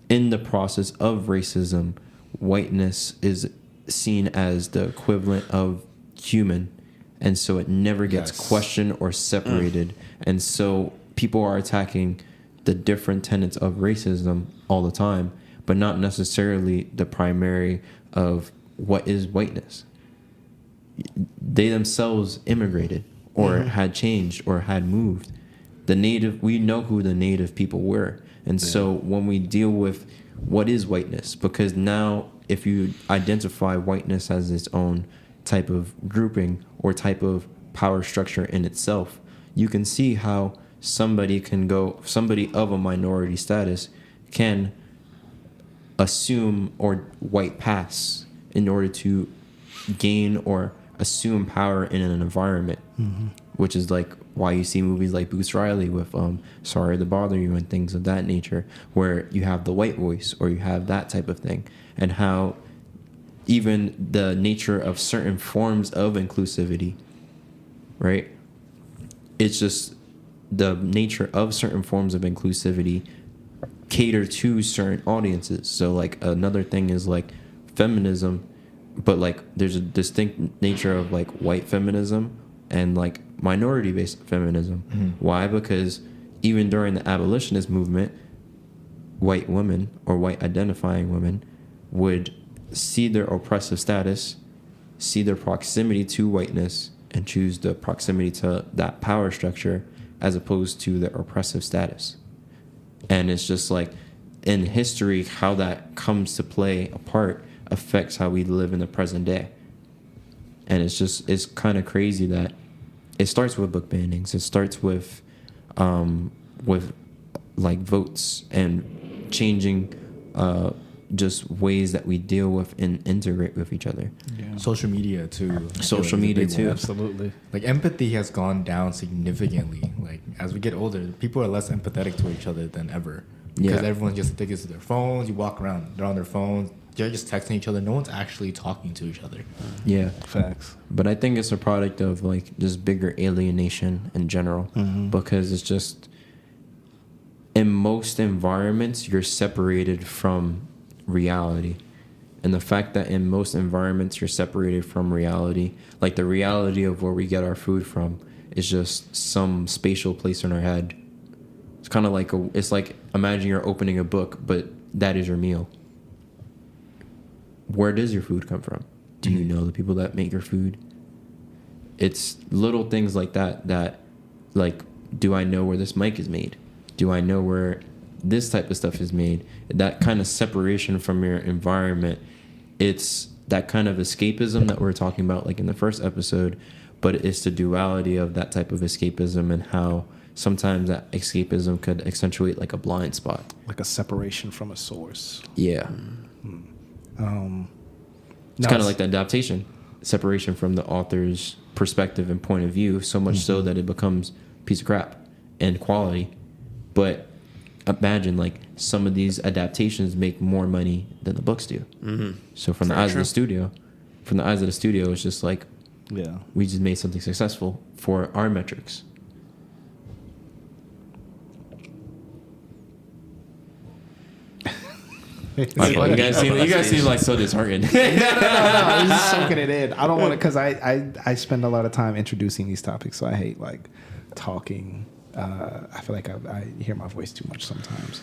in the process of racism, whiteness is seen as the equivalent of human, and so it never gets questioned or separated. And so people are attacking the different tenets of racism all the time, but not necessarily the primary of what is whiteness. They themselves immigrated or had changed or had moved. We know who the native people were. And so when we deal with what is whiteness, because now if you identify whiteness as its own type of grouping or type of power structure in itself, you can see how somebody of a minority status can assume or white pass in order to gain or assume power in an environment, which is like why you see movies like Boots Riley with Sorry to Bother You and things of that nature, where you have the white voice or you have that type of thing, and how even the nature of certain forms of inclusivity, right? It's just the nature of certain forms of inclusivity cater to certain audiences. So like another thing is like feminism, but like there's a distinct nature of like white feminism and like minority based feminism. Why? Because even during the abolitionist movement, white women or white identifying women would see their oppressive status, see their proximity to whiteness, and choose the proximity to that power structure as opposed to the oppressive status. And it's just like in history, how that comes to play a part affects how we live in the present day. And it's kind of crazy that it starts with book bannings. It starts with like votes and changing just ways that we deal with and integrate with each other. Social media too. Social media too. Absolutely. Like empathy has gone down significantly. Like as we get older, people are less empathetic to each other than ever. Because everyone's just addicted to their phones. You walk around, they're on their phones. They're just texting each other. No one's actually talking to each other. Yeah. Facts. But I think it's a product of like just bigger alienation in general, because it's just in most environments you're separated from reality. And the fact that in most environments you're separated from reality, like the reality of where we get our food from is just some spatial place in our head. It's kind of like it's like imagine you're opening a book, but that is your meal. Where does your food come from? Do you know the people that make your food? It's little things like that like, do I know where this mic is made? Do I know where this type of stuff is made? That kind of separation from your environment, it's that kind of escapism that we were talking about like in the first episode, but it's the duality of that type of escapism and how sometimes that escapism could accentuate like a blind spot. Like a separation from a source. Yeah. It's kind of like the adaptation, separation from the author's perspective and point of view, so much so that it becomes a piece of crap and quality. But imagine like some of these adaptations make more money than the books do. So from the eyes of the studio, it's just like, we just made something successful for our metrics. You guys seem like so disheartened. No. I'm just soaking it in. I don't want to, because I spend a lot of time introducing these topics, so I hate like talking. I feel like I hear my voice too much sometimes.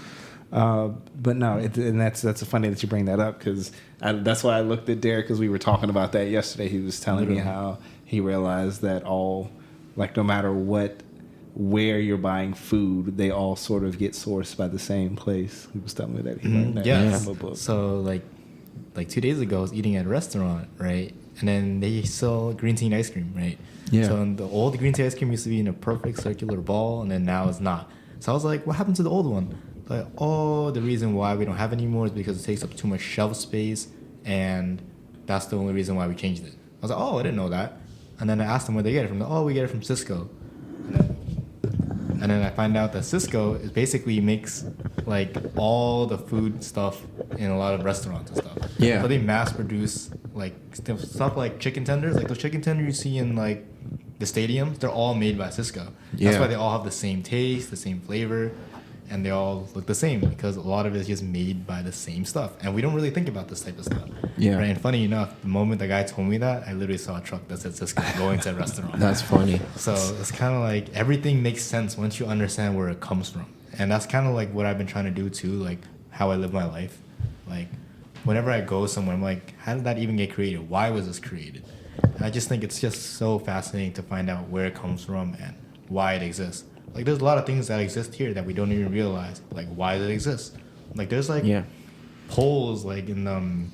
But no, and that's funny that you bring that up, because that's why I looked at Derek, because we were talking about that yesterday. He was telling me how he realized that all, like, no matter where you're buying food, they all sort of get sourced by the same place. He was telling me that he learned that from a book. So like like 2 days ago, I was eating at a restaurant, right? And then they sell green tea and ice cream, right? Yeah. So the old green tea ice cream used to be in a perfect circular ball, and then now it's not. So I was like, what happened to the old one? Like, oh, the reason why we don't have it anymore is because it takes up too much shelf space, and that's the only reason why we changed it. I was like, oh, I didn't know that. And then I asked them where they get it from. Oh, we get it from Cisco. And then I find out that Cisco is basically makes like all the food stuff in a lot of restaurants and stuff. Yeah. So they mass produce like stuff like chicken tenders, like those chicken tenders you see in like the stadiums. They're all made by Cisco. Yeah. That's why they all have the same taste, the same flavor, and they all look the same because a lot of it is just made by the same stuff. And we don't really think about this type of stuff. Yeah. Right? And funny enough, the moment the guy told me that, I literally saw a truck that said Cisco going to a restaurant. That's funny. So it's kind of like everything makes sense once you understand where it comes from. And that's kind of like what I've been trying to do too, like how I live my life. Like whenever I go somewhere, I'm like, how did that even get created? Why was this created? And I just think it's just so fascinating to find out where it comes from and why it exists. Like there's a lot of things that exist here that we don't even realize. Like why does it exist? Like there's like poles like in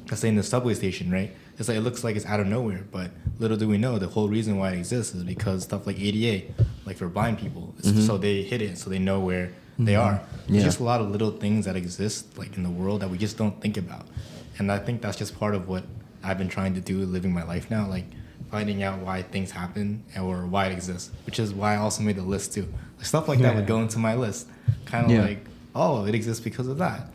let's say in the subway station, right? It's like it looks like it's out of nowhere, but little do we know the whole reason why it exists is because stuff like ADA, like for blind people, so they hit it so they know where they are. There's just a lot of little things that exist like in the world that we just don't think about, and I think that's just part of what I've been trying to do living my life now, like finding out why things happen or why it exists, which is why I also made the list too. Like stuff like that would go into my list, kind of like, oh, it exists because of that.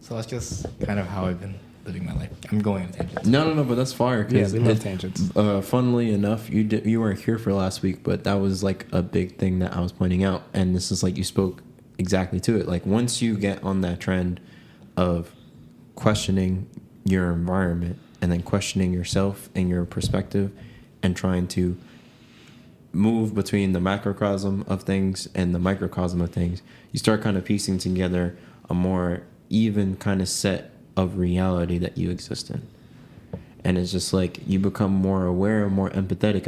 So that's just kind of how I've been living my life. I'm going on tangents. No, but that's fire. Yeah, they love tangents. Funnily enough, you weren't here for last week, but that was like a big thing that I was pointing out, and this is like you spoke exactly to it. Like once you get on that trend of questioning your environment and then questioning yourself and your perspective and trying to move between the macrocosm of things and the microcosm of things, you start kind of piecing together a more even kind of set of reality that you exist in. And it's just like you become more aware and more empathetic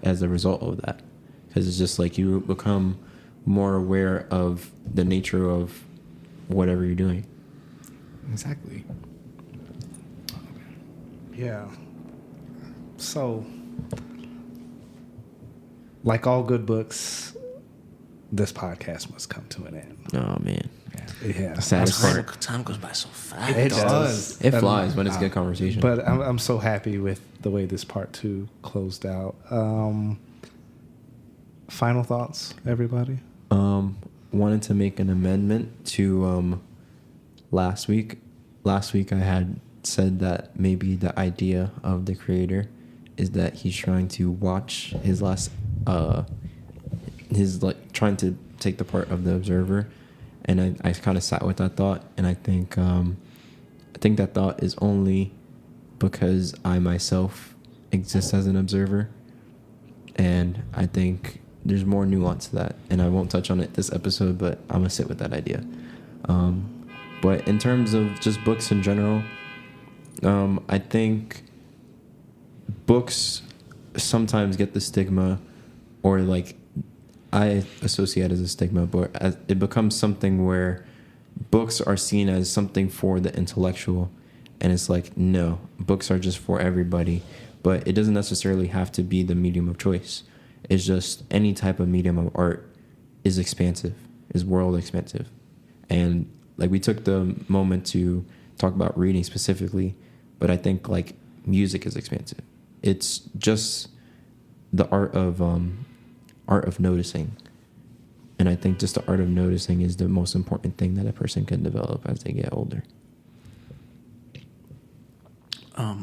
as a result of that, because it's just like you become more aware of the nature of whatever you're doing. Exactly. Yeah. So, like all good books, this podcast must come to an end. Oh man, It has. saddest part. Time goes by so fast. It does. It flies when it's good conversation. But I'm so happy with the way this part 2 closed out. Final thoughts, everybody? Wanted to make an amendment to last week. Last week I had said that maybe the idea of the creator is that he's trying to watch his last his like trying to take the part of the observer, and I kind of sat with that thought, and I think that thought is only because I myself exist as an observer, and I think there's more nuance to that, and I won't touch on it this episode, but I'm gonna sit with that idea. But in terms of just books in general, I think books sometimes get the stigma, or like I associate as a stigma, but it becomes something where books are seen as something for the intellectual, and it's like, no, books are just for everybody, but it doesn't necessarily have to be the medium of choice. It's just any type of medium of art is expansive, is world expansive. And like we took the moment to talk about reading specifically, but I think like music is expansive. It's just the art of noticing. And I think just the art of noticing is the most important thing that a person can develop as they get older. I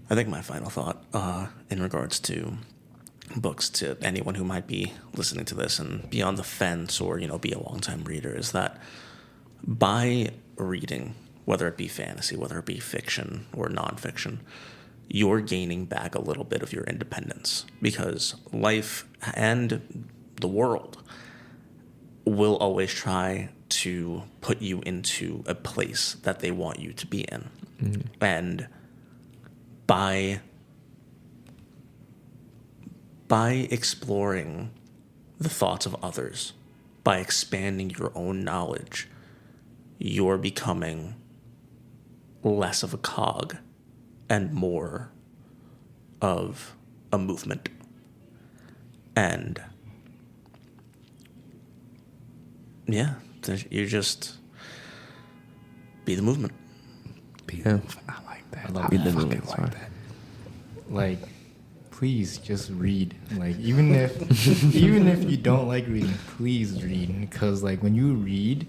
think my final thought in regards to books to anyone who might be listening to this and be on the fence or, be a longtime reader is that by reading, whether it be fantasy, whether it be fiction or nonfiction, you're gaining back a little bit of your independence, because life and the world will always try to put you into a place that they want you to be in. Mm-hmm. And by exploring the thoughts of others, by expanding your own knowledge, you're becoming less of a cog and more of a movement. And yeah, you just be the movement. Yeah. I like that. I love read the fucking movement. like that. Like, please just read. Like, even if you don't like reading, please read, because like when you read,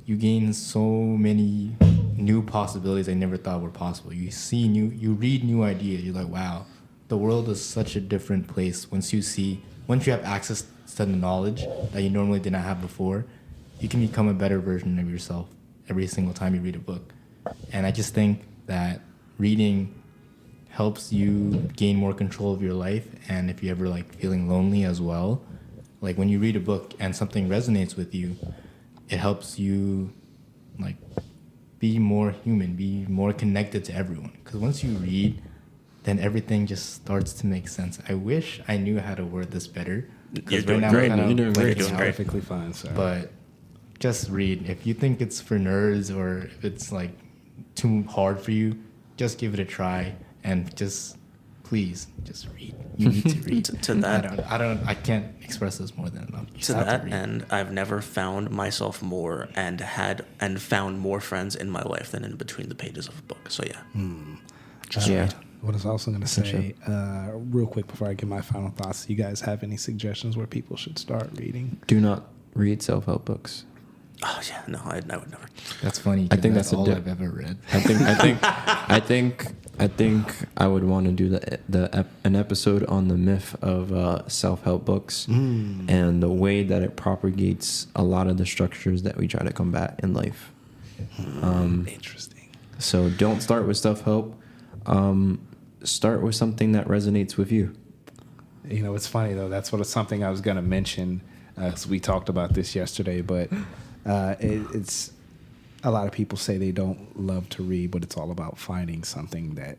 you gain so many new possibilities I never thought were possible. You read new ideas. You're like, wow, the world is such a different place. Once you have access to the knowledge that you normally did not have before, you can become a better version of yourself every single time you read a book. And I just think that reading helps you gain more control of your life. And if you're ever like feeling lonely as well, like when you read a book and something resonates with you, it helps you like be more human, be more connected to everyone. Because once you read, then everything just starts to make sense. I wish I knew how to word this better. You're doing great. You're doing great. You're doing great. Perfectly fine, sir. But just read. If you think it's for nerds or if it's like too hard for you, just give it a try and please just read. You need to read. To that, I can't express this more than enough. You to have that read. end, I've never found myself more and found more friends in my life than in between the pages of a book. So yeah. Yeah. What I was also going to For say, real quick before I give my final thoughts, do you guys have any suggestions where people should start reading? Do not read self-help books. Oh yeah, no, I would never. That's funny. I think that's that's all I've ever read. I think I would want to do an episode on the myth of self-help books and the way that it propagates a lot of the structures that we try to combat in life. Interesting. So don't start with self-help. Start with something that resonates with you. You know, it's funny though. That's something I was going to mention because we talked about this yesterday. But it's a lot of people say they don't love to read, but it's all about finding something that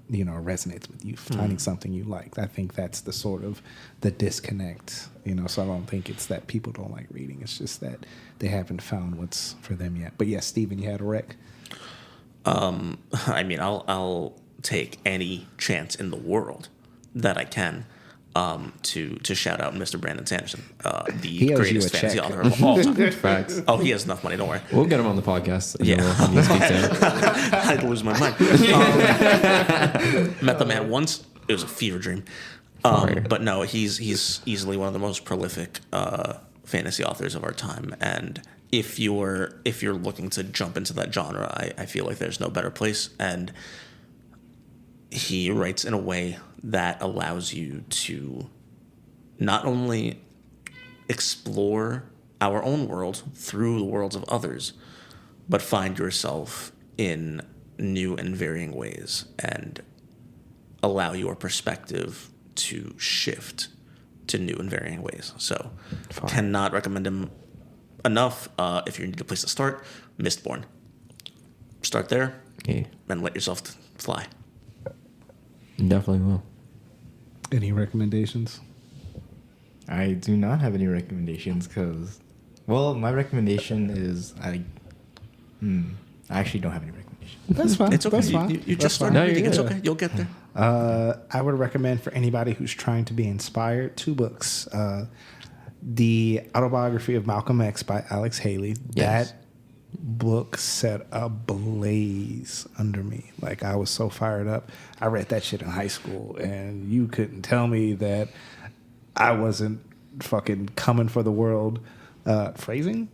resonates with you, finding something you like. I think that's the sort of the disconnect. So I don't think it's that people don't like reading. It's just that they haven't found what's for them yet. But yes, Steven, you had a rec. I mean, I'll take any chance in the world that I can to shout out Mr. Brandon Sanderson, the owes greatest you a fantasy check. author of all time. Facts. Oh, he has enough money. Don't worry. We'll get him on the podcast. Yeah. When you speak to him. I'd lose my mind. Met the man once. It was a fever dream. But no, he's easily one of the most prolific fantasy authors of our time. And if you're looking to jump into that genre, I feel like there's no better place. And he writes in a way that allows you to not only explore our own world through the worlds of others, but find yourself in new and varying ways and allow your perspective to shift to new and varying ways. So cannot recommend him enough. If you need a place to start, Mistborn. Start there and let yourself fly. Definitely will. Any recommendations? I do not have any recommendations because, well, my recommendation is I actually don't have any recommendations. That's fine. It's okay. That's fine. You just started No, reading. you're It's good. okay. You'll get there. I would recommend for anybody who's trying to be inspired 2 books. The Autobiography of Malcolm X by Alex Haley. Yes. That book set a blaze under me. Like, I was so fired up. I read that shit in high school, and you couldn't tell me that I wasn't fucking coming for the world. Phrasing?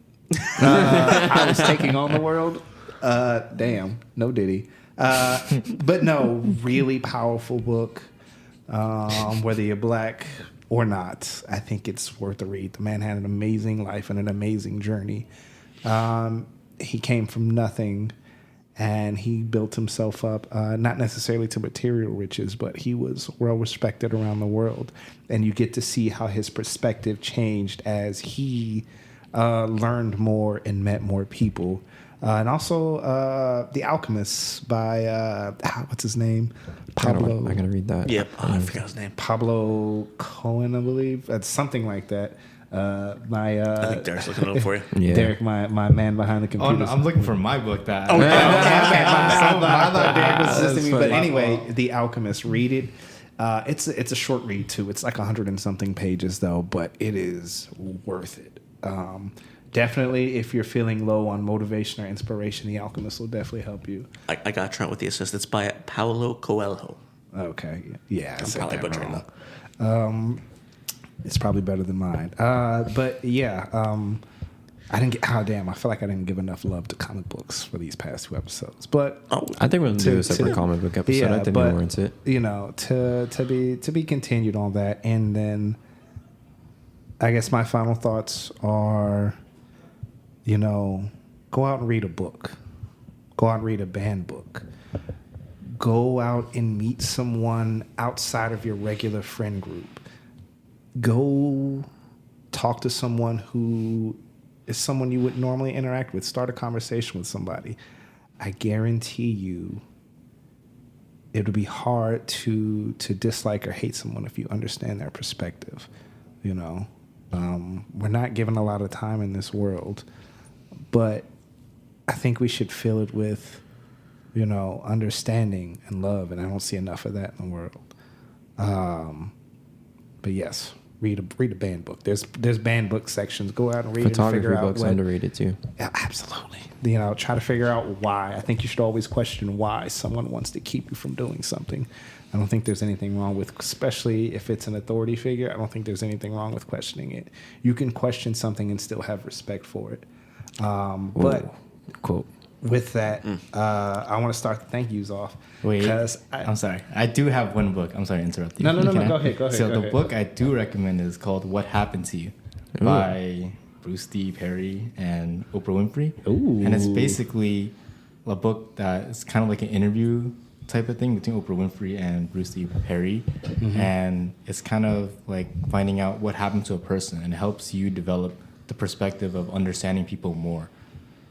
I was taking on the world. Damn, no Diddy. But no, really powerful book. Whether you're black or not, I think it's worth a read. The man had an amazing life and an amazing journey. He came from nothing, and he built himself up, not necessarily to material riches, but he was well respected around the world. And you get to see how his perspective changed as he learned more and met more people. And also The Alchemist by, what's his name? Pablo. I gotta read that. Yep. Oh, I forgot his name. Pablo Cohen, I believe. That's something like that. I think Derek's looking it up for you. Yeah. Derek, my man behind the Oh, computer. no, I'm looking for my book that. Okay, I thought Derek was assisting me. But funny. anyway, The Alchemist, read it. It's a short read too. It's like 100 and something pages though, but it is worth it. Definitely, if you're feeling low on motivation or inspiration, The Alchemist will definitely help you. I got Trent with the assist. It's by Paulo Coelho. Okay, yeah, I'm probably butchering that. It's probably better than mine. But yeah, I didn't get. Oh damn! I feel like I didn't give enough love to comic books for these past 2 episodes. But I think we're gonna do a separate comic book episode. I think but, it warrants it. You know, to be continued on that, and then I guess my final thoughts are, you know, go out and read a book, go out and read a banned book, go out and meet someone outside of your regular friend group, go talk to someone who is someone you wouldn't normally interact with. Start a conversation with somebody. I guarantee you it would be hard to dislike or hate someone if you understand their perspective. You know, we're not given a lot of time in this world, but I think we should fill it with, you know, understanding and love, and I don't see enough of that in the world. But yes, read a banned book. There's banned book sections. Go out and read it and figure Photography out books what, underrated too. yeah, absolutely. You know, try to figure out why. I think you should always question why someone wants to keep you from doing something. I don't think there's anything wrong with, especially if it's an authority figure, I don't think there's anything wrong with questioning it. You can question something and still have respect for it. But Quote. with that, I want to start the thank yous off. Wait, Because I'm sorry. I do have one book. I'm sorry to interrupt you. No, Can I? go ahead. So go the ahead. book I do recommend is called What Happened to You by Bruce D. Perry and Oprah Winfrey. Ooh. And it's basically a book that is kind of like an interview type of thing between Oprah Winfrey and Bruce D. Perry. And it's kind of like finding out what happened to a person, and it helps you develop the perspective of understanding people more.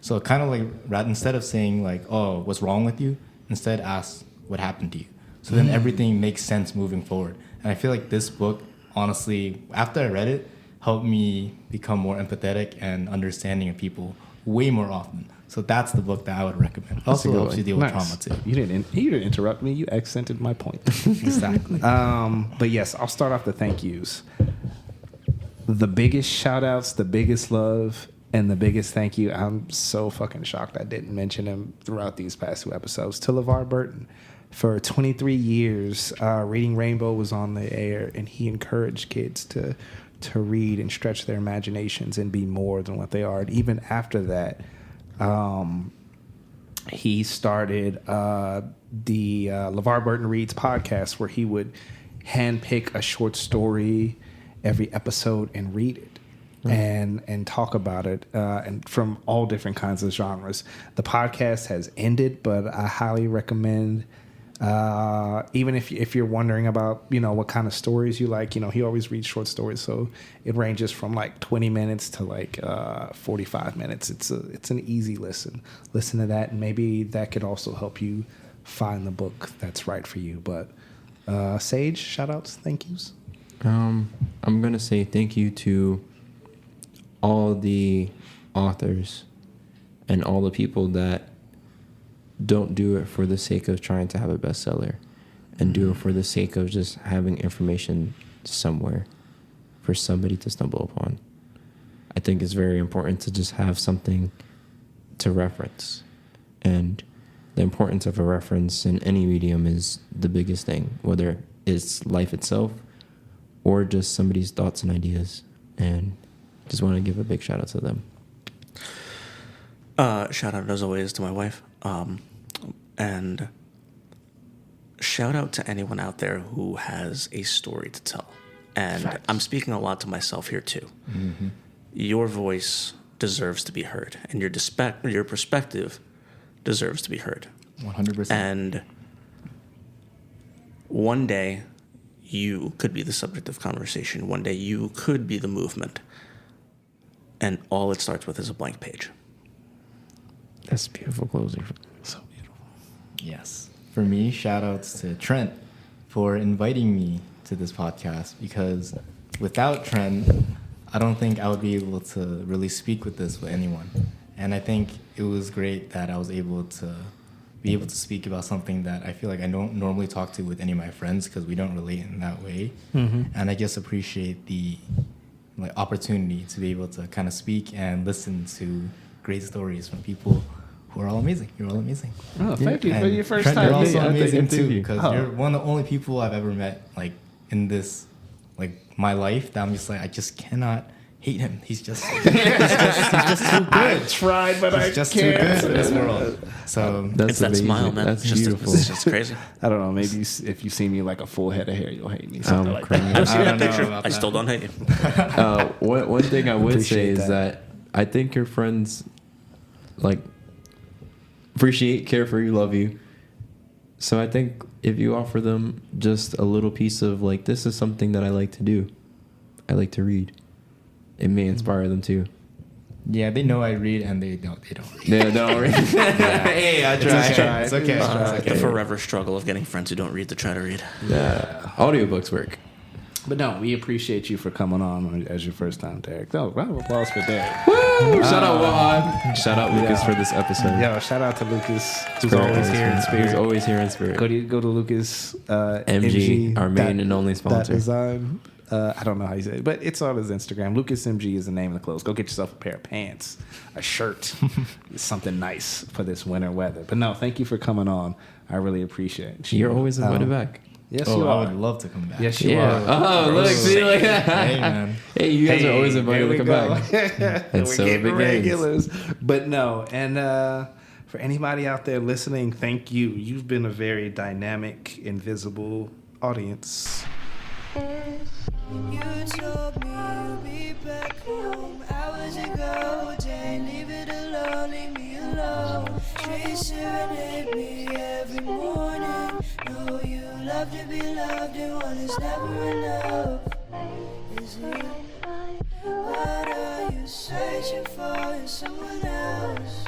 So kind of like, instead of saying like, oh, what's wrong with you? Instead ask what happened to you. So then everything makes sense moving forward. And I feel like this book, honestly, after I read it, helped me become more empathetic and understanding of people way more often. So that's the book that I would recommend. Also helps you deal with trauma too. You didn't interrupt me. You accented my point. Exactly. But yes, I'll start off the thank yous. The biggest shout outs, the biggest love, and the biggest thank you. I'm so fucking shocked I didn't mention him throughout these past 2 episodes. To LeVar Burton. For 23 years, Reading Rainbow was on the air, and he encouraged kids to read and stretch their imaginations and be more than what they are. And even after that, he started the LeVar Burton Reads podcast, where he would handpick a short story every episode and read it. And talk about it, and from all different kinds of genres. The podcast has ended, but I highly recommend, even if you're wondering about, you know, what kind of stories you like. You know, he always reads short stories, so it ranges from like 20 minutes to like 45 minutes. It's an easy listen. Listen to that, and maybe that could also help you find the book that's right for you. But Sage, shout outs, thank yous. I'm gonna say thank you to all the authors and all the people that don't do it for the sake of trying to have a bestseller, and do it for the sake of just having information somewhere for somebody to stumble upon. I think it's very important to just have something to reference, and the importance of a reference in any medium is the biggest thing, whether it's life itself or just somebody's thoughts and ideas. And just want to give a big shout out to them. Shout out as always to my wife. And shout out to anyone out there who has a story to tell. And Facts. I'm speaking a lot to myself here too. Mm-hmm. Your voice deserves to be heard, and your perspective deserves to be heard. 100%. And one day you could be the subject of conversation. One day you could be the movement. And all it starts with is a blank page. That's beautiful closing. So beautiful. Yes. For me, shout outs to Trent for inviting me to this podcast, because without Trent, I don't think I would be able to really speak with this with anyone. And I think it was great that I was able to speak about something that I feel like I don't normally talk to with any of my friends because we don't relate in that way. And I just appreciate the opportunity to be able to kind of speak and listen to great stories from people who are all amazing. You're all amazing. Oh, thank you for And your first Trent, time. you're also Yeah, amazing thank too you. because Oh. you're one of the only people I've ever met in this my life that I'm just I just cannot hate him. He's just too good. I tried, but He's just too good for this world. So It's that amazing. smile, man. That's It's just, beautiful. it's just crazy. I don't know. Maybe if you see me like a full head of hair, you'll hate me. I'm Something like crazy. that. I've seen I that don't know picture. about I that. still don't hate you. One thing I would say Appreciate is that. I think your friends appreciate, care for you, love you. So I think if you offer them just a little piece of this is something that I like to do. I like to read. It may inspire them too. yeah, they know I read and they don't read. They don't read. Hey, I tried. It's okay. The forever struggle of getting friends who don't read to try to read. Yeah. Audiobooks work. But no, we appreciate you for coming on as your first time, Derek. No, round of applause for Derek. Woo! Shout out Wahan. Shout out Lucas for this episode. Yo, shout out to Lucas, who's For always us, here in man. spirit. He's always here in spirit. Go to Lucas MG, our main and only sponsor. That design. I don't know how you say it, but it's on his Instagram. Lucas MG is the name of the clothes. Go get yourself a pair of pants, a shirt, something nice for this winter weather. But no, thank you for coming on. I really appreciate you. You're always invited back. Yes, Oh, you I are. would love to come back. Yes, you Yeah. are. Oh, look, see, like Hey, man. Hey, you guys are always Hey, invited there to we come go. back. We're And so it getting begins. regulars. But no, and for anybody out there listening, thank you. You've been a very dynamic, invisible audience. You told me you'll be back home hours ago. Dang, leave it alone, leave me alone. She serenade me every morning. Know you love to be loved, and one is never enough. Is it? What are you searching for in someone else?